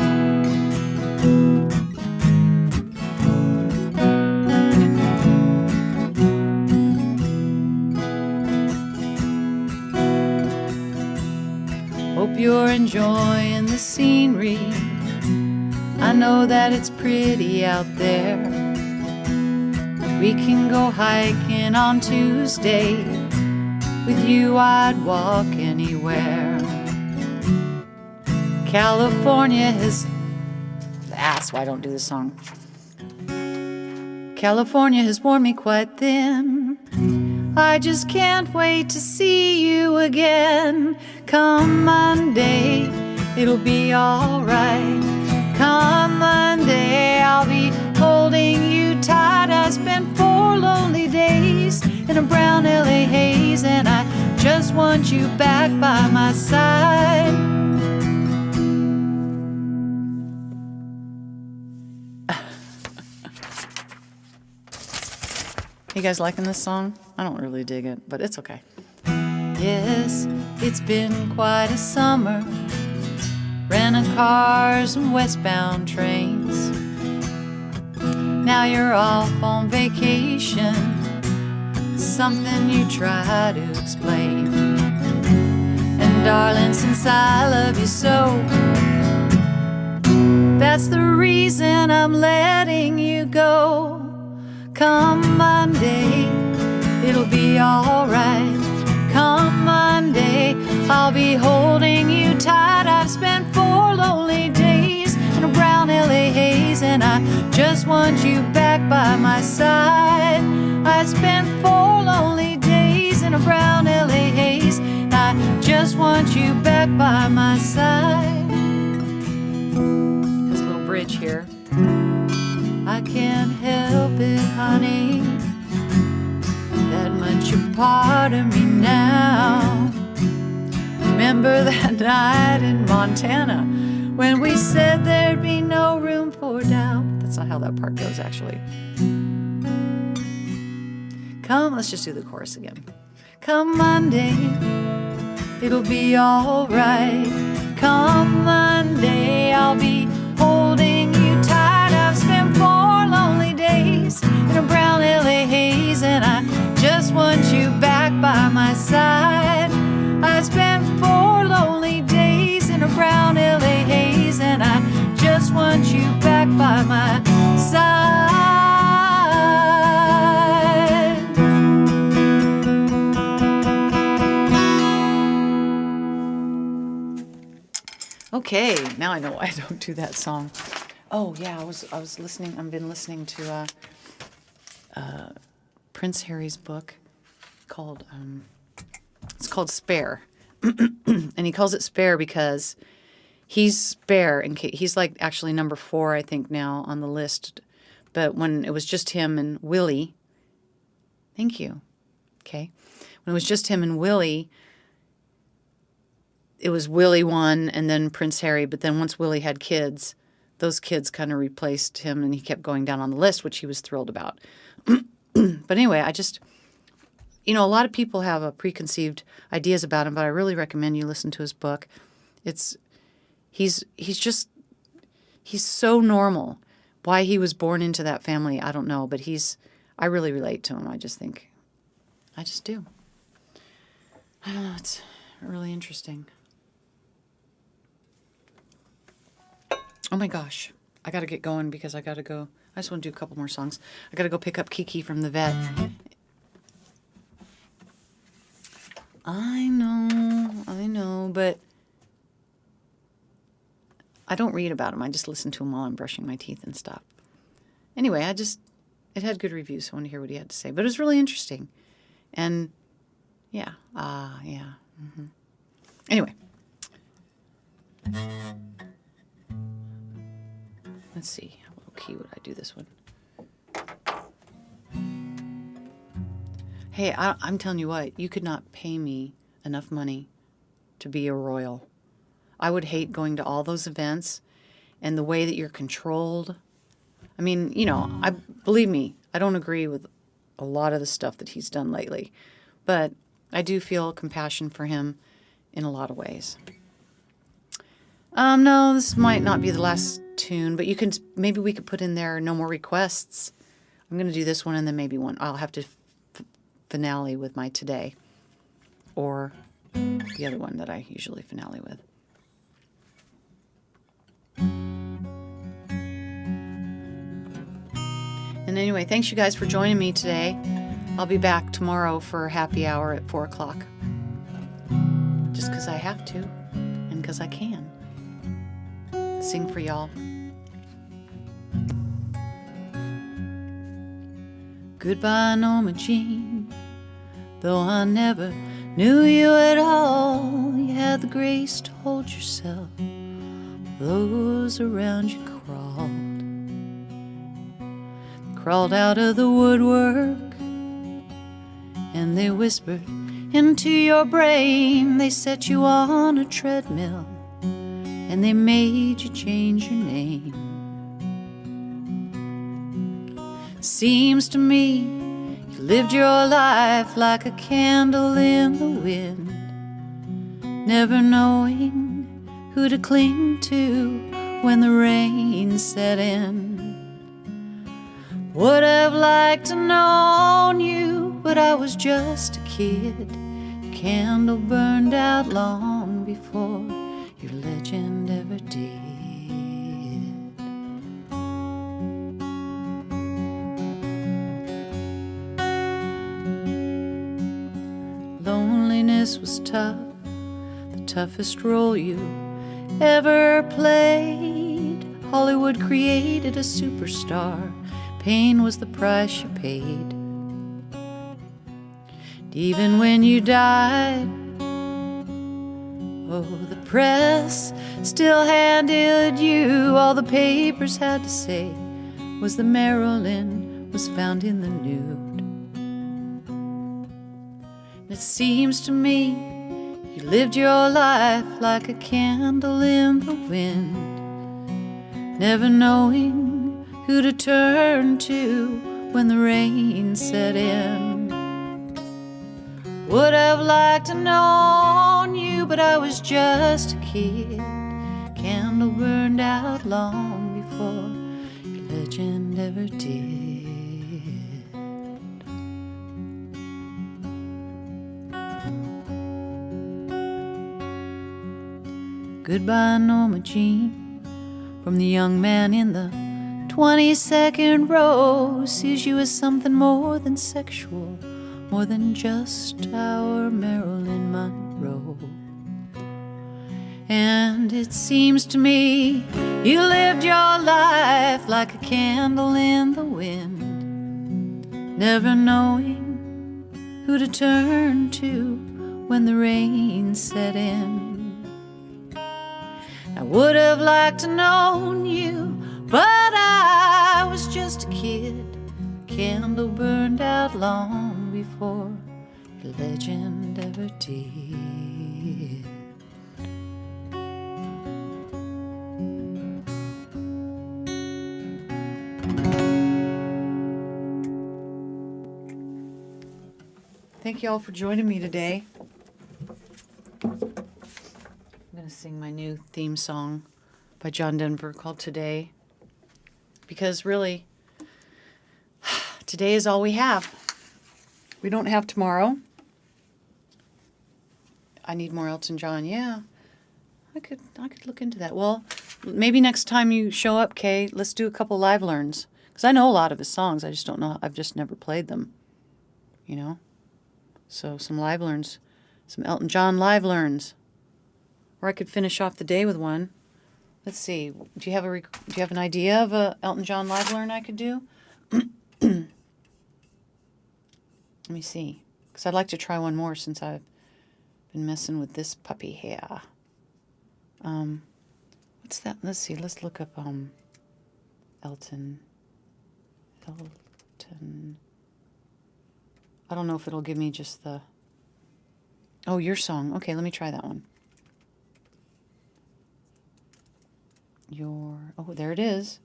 Hope you're enjoying the scenery. I know that it's pretty out there. We can go hiking on Tuesday. With you I'd walk anywhere. California has... That's why I don't do this song. California has worn me quite thin. I just can't wait to see you again. Come Monday, it'll be alright. Come Monday, I'll be holding you tight. I spent 4 lonely days in a brown LA haze, and I just want you back by my side. You guys liking this song? I don't really dig it, but it's okay. Yes, it's been quite a summer. Renting cars and westbound trains. Now you're off on vacation. Something you try to explain. And darling, since I love you so, that's the reason I'm letting you go. Come Monday, it'll be alright. Come Monday, I'll be holding you tight. I've spent 4 lonely days in a brown LA haze, and I just want you back by my side. I spent 4 lonely days in a brown LA haze, and I just want you back by my side. There's a little bridge here. I can't help it, honey, that much a part of me now. Remember that night in Montana when we said there'd be no room for doubt. That's not how that part goes, actually. Come, let's just do the chorus again. Come Monday, it'll be alright. Come Monday, I'll be holding you tight. I've spent 4 lonely days in a brown LA haze, and I just want you back by my side. I spent 4 lonely days in a brown LA haze, and I just want you back by my side. Okay, now I know why I don't do that song. Oh yeah, I was listening. I've been listening to Prince Harry's book called it's called Spare, and he calls it Spare because he's spare, and he's like actually number 4 I think now on the list. But when it was just him and Willie, thank you. Okay, when it was just him and Willie, it was Willie one and then Prince Harry. But then once Willie had kids, those kids kind of replaced him, and he kept going down on the list, which he was thrilled about. But anyway, I just, a lot of people have preconceived ideas about him, but I really recommend you listen to his book. He's so normal. Why he was born into that family, I don't know, but I really relate to him. I just do. I don't know, it's really interesting. Oh my gosh, I gotta get going because I gotta go. I just want to do a couple more songs. I gotta go pick up Kiki from the vet. I know, but I don't read about him. I just listen to him while I'm brushing my teeth and stuff. Anyway, it had good reviews, so I want to hear what he had to say. But it was really interesting. And, yeah. Mm-hmm. Anyway. Let's see. How low key would I do this one? Hey, I'm telling you what. You could not pay me enough money to be a royal. I would hate going to all those events and the way that you're controlled. I mean, believe me, I don't agree with a lot of the stuff that he's done lately, but I do feel compassion for him in a lot of ways. No, this might not be the last tune, but maybe we could put in there No More Requests. I'm going to do this one and then maybe one. I'll have to finale with my Today or the other one that I usually finale with. And anyway, thanks you guys for joining me today. I'll be back tomorrow for happy hour at 4 o'clock. Just because I have to and because I can. Sing for y'all. Goodbye, Norma Jean. Though I never knew you at all, you had the grace to hold yourself. Those around you crawled out of the woodwork, and they whispered into your brain. They set you on a treadmill, and they made you change your name. Seems to me you lived your life like a candle in the wind, never knowing who to cling to when the rain set in. Would have liked to known you, but I was just a kid. Your candle burned out long before your legend ever did. Loneliness was tough, the toughest role you ever played. Hollywood created a superstar. Pain was the price you paid. And even when you died, oh, the press still handed you. All the papers had to say was that Marilyn was found in the nude. And it seems to me you lived your life like a candle in the wind, never knowing who to turn to when the rain set in. Would have liked to known you, but I was just a kid. Candle burned out long before your legend ever did. Goodbye, Norma Jean, from the young man in the 22nd row. Sees you as something more than sexual, more than just our Marilyn Monroe. And it seems to me you lived your life like a candle in the wind, never knowing who to turn to when the rain set in. I would have liked to known you, but I was just a kid. Candle burned out long before your legend ever did. Thank you all for joining me today. I'm going to sing my new theme song by John Denver called Today. Because really, today is all we have. We don't have tomorrow. I need more Elton John. Yeah, I could look into that. Well, maybe next time you show up, Kay, let's do a couple live learns. Because I know a lot of his songs. I just don't know. I've just never played them. You know? So some live learns. Some Elton John live learns. Or I could finish off the day with one. Let's see. Do you have an idea of a Elton John live learn I could do? Let me see. Because I'd like to try one more since I've been messing with this puppy here. What's that? Let's see. Let's look up Elton. I don't know if it'll give me just the... Oh, your song. Okay, let me try that one. Oh, there it is.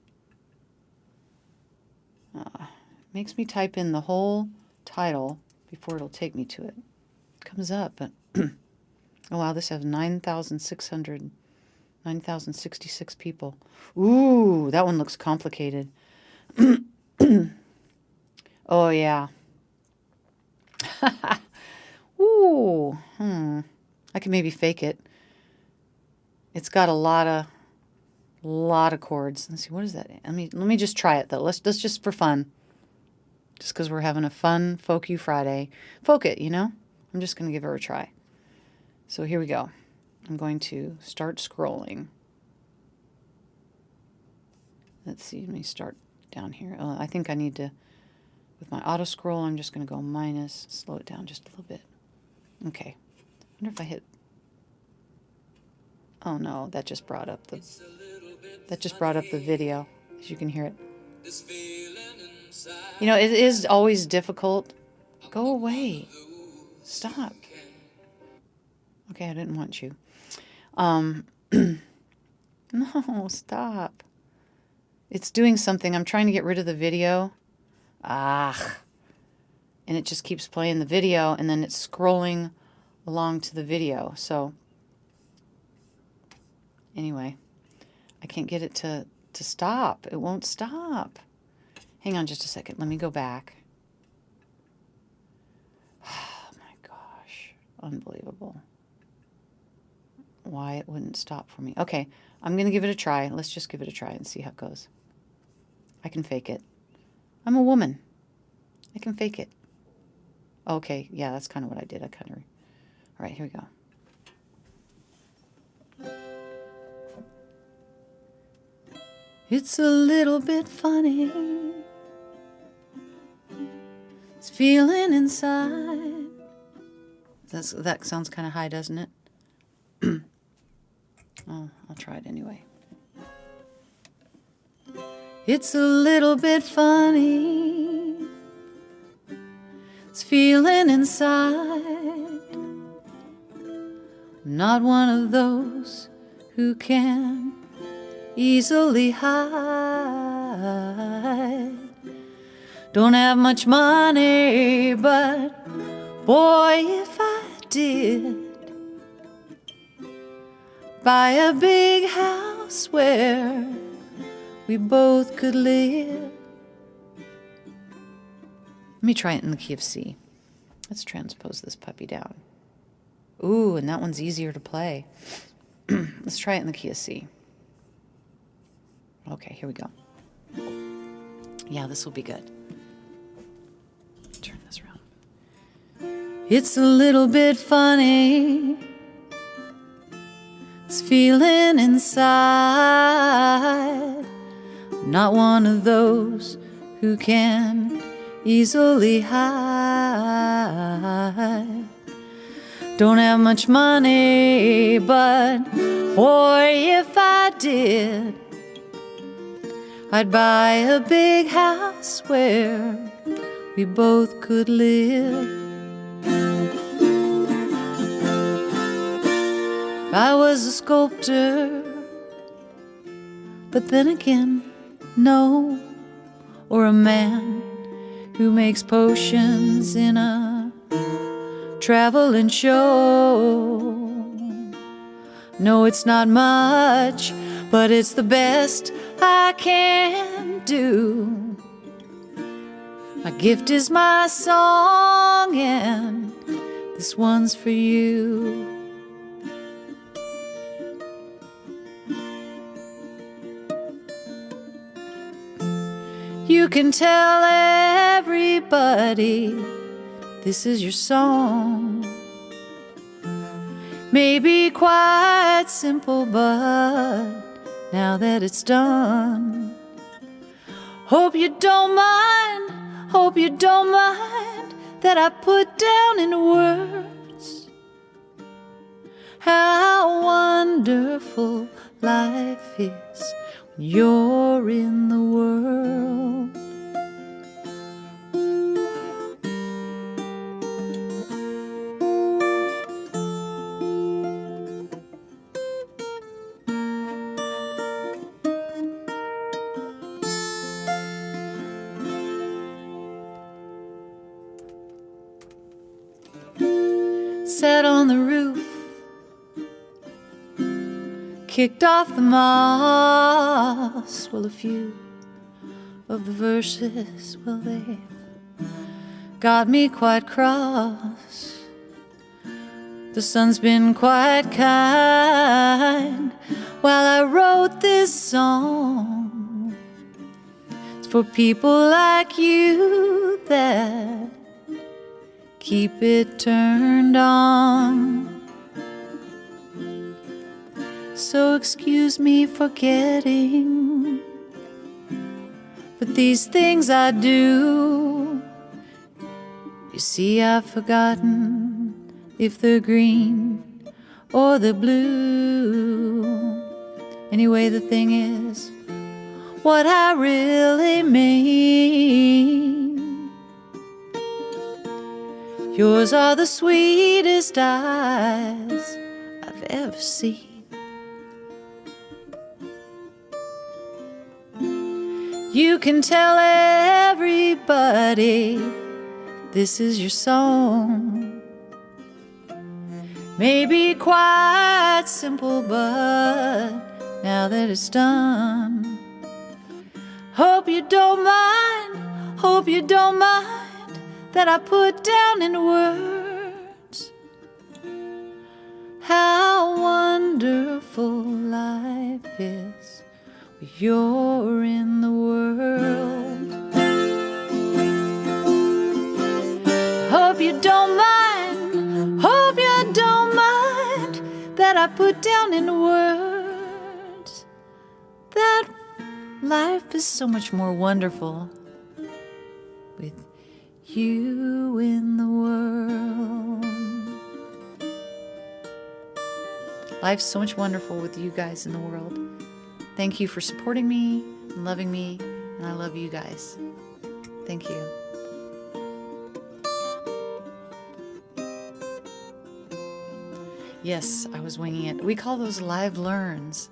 Makes me type in the whole title before it'll take me to it. It comes up, but... Oh, wow, this has 9,066 people. Ooh, that one looks complicated. Oh, yeah. Ooh, I can maybe fake it. It's got a lot of chords. Let's see, what is that? Let me just try it though. Let's just for fun. Just because we're having a fun Folk You Friday. Folk it, you know? I'm just going to give her a try. So here we go. I'm going to start scrolling. Let's see, let me start down here. I think I need to, with my auto scroll, I'm just going to go minus, slow it down just a little bit. Okay. I wonder if I hit... Oh no, that just brought up the video, as you can hear it. You know, it is always difficult. Go away. Stop. Okay, I didn't want you. No, stop. It's doing something. I'm trying to get rid of the video. And it just keeps playing the video, and then it's scrolling along to the video. So, anyway, I can't get it to stop. It won't stop. Hang on just a second. Let me go back. Oh, my gosh. Unbelievable. Why it wouldn't stop for me. Okay, I'm going to give it a try. Let's just give it a try and see how it goes. I can fake it. I'm a woman. I can fake it. Okay, yeah, that's kind of what I did. All right, here we go. It's a little bit funny. It's feeling inside. That sounds kind of high, doesn't it? Oh, I'll try it anyway. It's a little bit funny. It's feeling inside. I'm not one of those who can easily hide. Don't have much money, but boy, if I did, buy a big house where we both could live. Let me try it in the key of C. Let's transpose this puppy down. Ooh, and that one's easier to play. Let's try it in the key of C. Okay, here we go. Yeah, this will be good. Turn this around. It's a little bit funny. It's feeling inside. I'm not one of those who can easily hide. Don't have much money, but boy, if I did, I'd buy a big house where we both could live. If I was a sculptor, but then again, no, or a man who makes potions in a travel and show. No, it's not much, but it's the best I can do. My gift is my song, and this one's for you. You can tell everybody this is your song. Maybe quite simple, but now that it's done, hope you don't mind that I put down in words how wonderful life is when you're in the world. Sat on the roof, kicked off the moss. Well, a few of the verses, well, they've got me quite cross. The sun's been quite kind while I wrote this song. It's for people like you that keep it turned on. So excuse me for forgetting, but these things I do. You see, I've forgotten if they're green or they're blue. Anyway, the thing is what I really mean. Yours are the sweetest eyes I've ever seen. You can tell everybody this is your song. Maybe quite simple, but now that it's done, hope you don't mind that I put down in words how wonderful life is when you're in the world. Hope you don't mind that I put down in words that life is so much more wonderful with you in the world. Life's so much wonderful with you guys in the world. Thank you for supporting me and loving me, and I love you guys. Thank you. Yes, I was winging it. We call those live learns,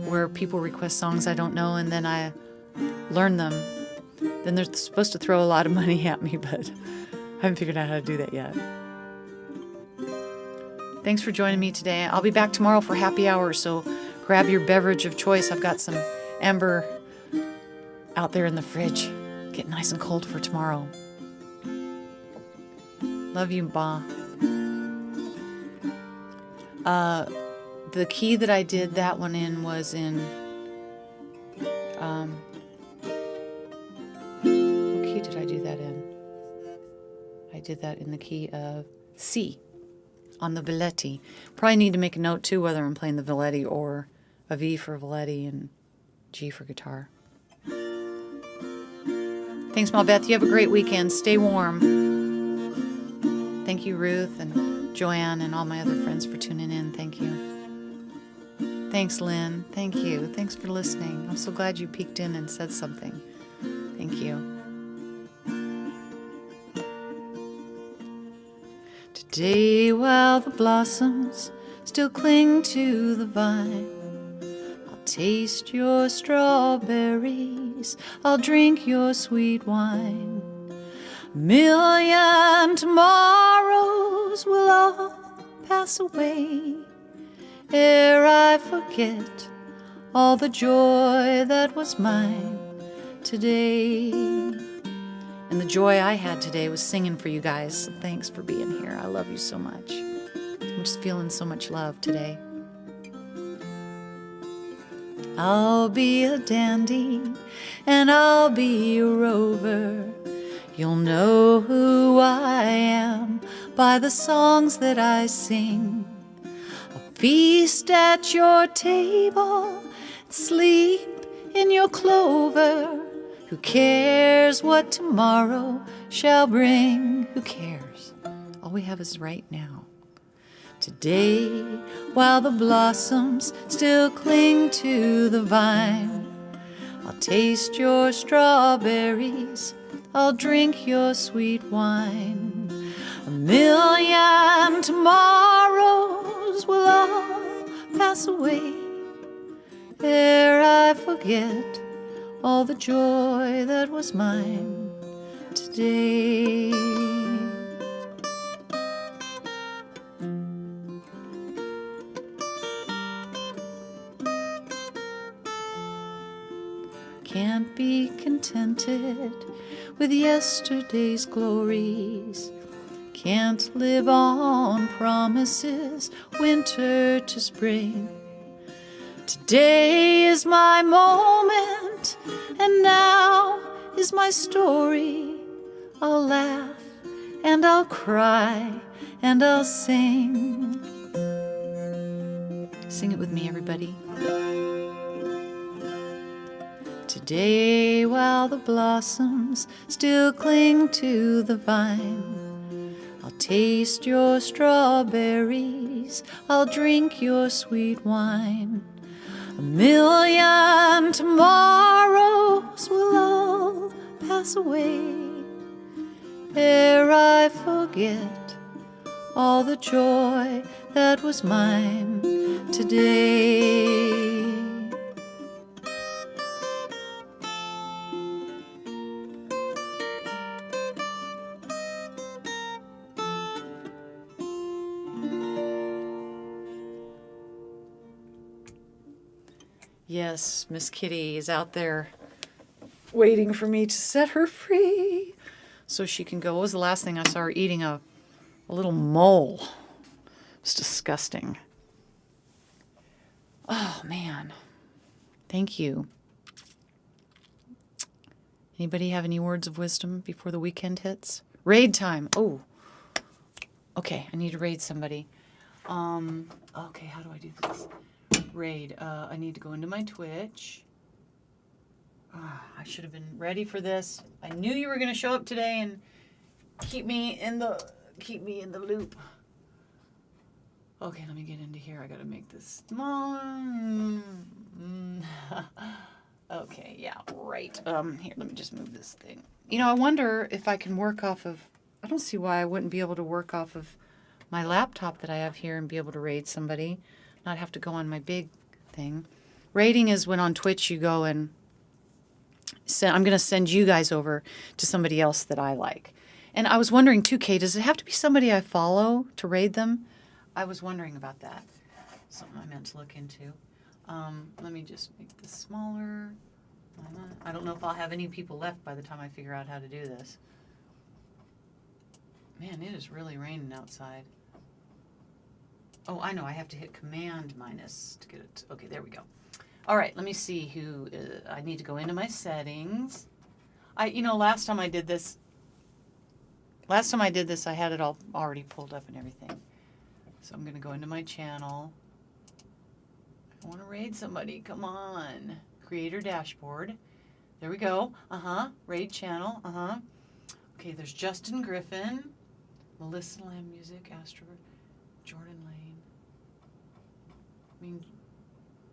where people request songs I don't know and then I learn them. Then they're supposed to throw a lot of money at me, but I haven't figured out how to do that yet. Thanks for joining me today. I'll be back tomorrow for happy hour, so grab your beverage of choice. I've got some amber out there in the fridge. Get nice and cold for tomorrow. Love you, Ba. The key that I did that one in was in what key did I do that in? I did that in the key of C on the Valetti. Probably need to make a note too whether I'm playing the Valetti or a V for Valetti and G for guitar. Thanks, Malbeth. You have a great weekend. Stay warm. Thank you, Ruth and Joanne and all my other friends for tuning in. Thank you. Thanks, Lynn. Thank you. Thanks for listening. I'm so glad you peeked in and said something. Thank you. Today, while the blossoms still cling to the vine, I'll taste your strawberries, I'll drink your sweet wine. 1,000,000 tomorrows will all pass away ere I forget all the joy that was mine today. And the joy I had today was singing for you guys. So thanks for being here. I love you so much. I'm just feeling so much love today. I'll be a dandy and I'll be a rover. You'll know who I am by the songs that I sing. I'll feast at your table, sleep in your clover. Who cares what tomorrow shall bring? Who cares? All we have is right now. Today, while the blossoms still cling to the vine, I'll taste your strawberries, I'll drink your sweet wine. 1,000,000 tomorrows will all pass away ere I forget all the joy that was mine today. Can't be contented with yesterday's glories. Can't live on promises, winter to spring. Today is my moment, and now is my story. I'll laugh, and I'll cry, and I'll sing. Sing it with me, everybody. Today, while the blossoms still cling to the vine, I'll taste your strawberries, I'll drink your sweet wine. 1,000,000 tomorrows will all pass away ere I forget all the joy that was mine today. Yes, Miss Kitty is out there waiting for me to set her free so she can go. What was the last thing I saw her eating? A little mole. It's disgusting. Oh, man. Thank you. Anybody have any words of wisdom before the weekend hits? Raid time. Oh. Okay, I need to raid somebody. Okay, how do I do this? Raid. I need to go into my Twitch. I should have been ready for this. I knew you were going to show up today and keep me in the loop. Okay, let me get into here. I got to make this smaller. Okay, yeah, right. Here, let me just move this thing. You know, I wonder if I can work off of. I don't see why I wouldn't be able to work off of my laptop that I have here and be able to raid somebody. Not have to go on my big thing. Raiding is when on Twitch you go and I'm going to send you guys over to somebody else that I like. And I was wondering too, Kay, does it have to be somebody I follow to raid them? I was wondering about that. Something I meant to look into. Let me just make this smaller. I don't know if I'll have any people left by the time I figure out how to do this. Man, it is really raining outside. Oh, I know. I have to hit Command minus to get it. Okay, there we go. All right, let me see who. I need to go into my settings. Last time I did this, I had it all already pulled up and everything. So I'm going to go into my channel. I want to raid somebody. Come on. Creator dashboard. There we go. Raid channel. Okay, there's Justin Griffin, Melissa Lamb Music, Astro, Jordan Lane. I mean,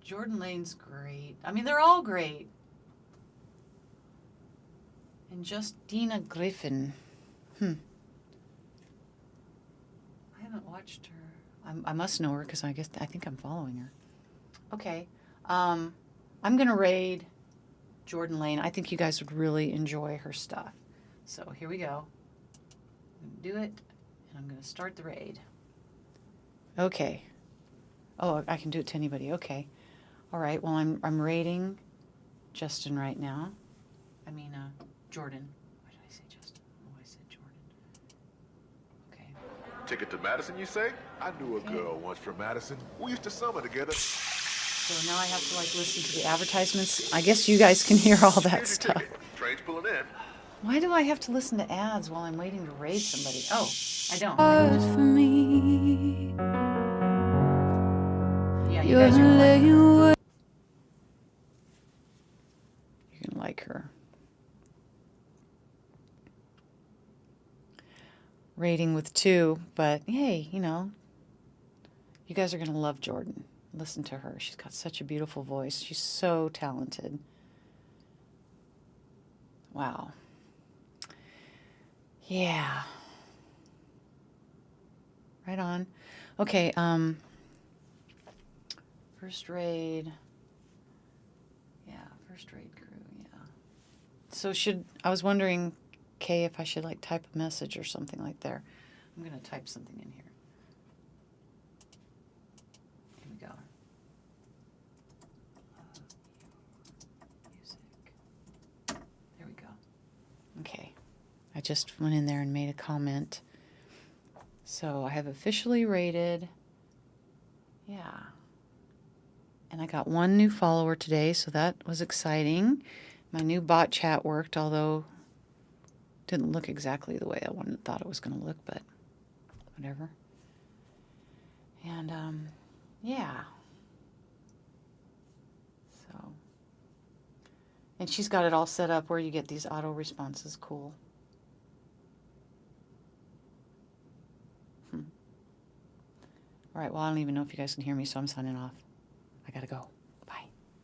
Jordan Lane's great. I mean, they're all great. And Justina Griffin. I haven't watched her. I must know her because I think I'm following her. Okay. I'm going to raid Jordan Lane. I think you guys would really enjoy her stuff. So here we go. going to do it, and I'm going to start the raid. Okay. Oh, I can do it to anybody. Okay. All right. Well, I'm raiding Justin right now. I mean, Jordan. Why did I say Justin? Oh, I said Jordan. Okay. Ticket to Madison, you say? I knew a girl once from Madison. We used to summer together. So now I have to, like, listen to the advertisements. I guess you guys can hear all that Here's your stuff. ticket. Train's pulling in. Why do I have to listen to ads while I'm waiting to raid somebody? Oh, I don't. I can just... For me, Yeah, you guys are gonna like her. You're gonna like her. Rating with 2, but hey, you know, you guys are gonna love Jordan. Listen to her. She's got such a beautiful voice. She's so talented. Wow. Yeah. Right on. Okay, first raid. Yeah, first raid crew, yeah. So I was wondering, Kay, if I should like type a message or something like there. I'm gonna type something in here. Here we go. Music. There we go. Okay. I just went in there and made a comment. So I have officially rated. Yeah. And I got 1 new follower today, so that was exciting. My new bot chat worked, although it didn't look exactly the way I thought it was going to look, but whatever. And, yeah. So. And she's got it all set up where you get these auto responses. Cool. All right, well, I don't even know if you guys can hear me, so I'm signing off. I gotta go.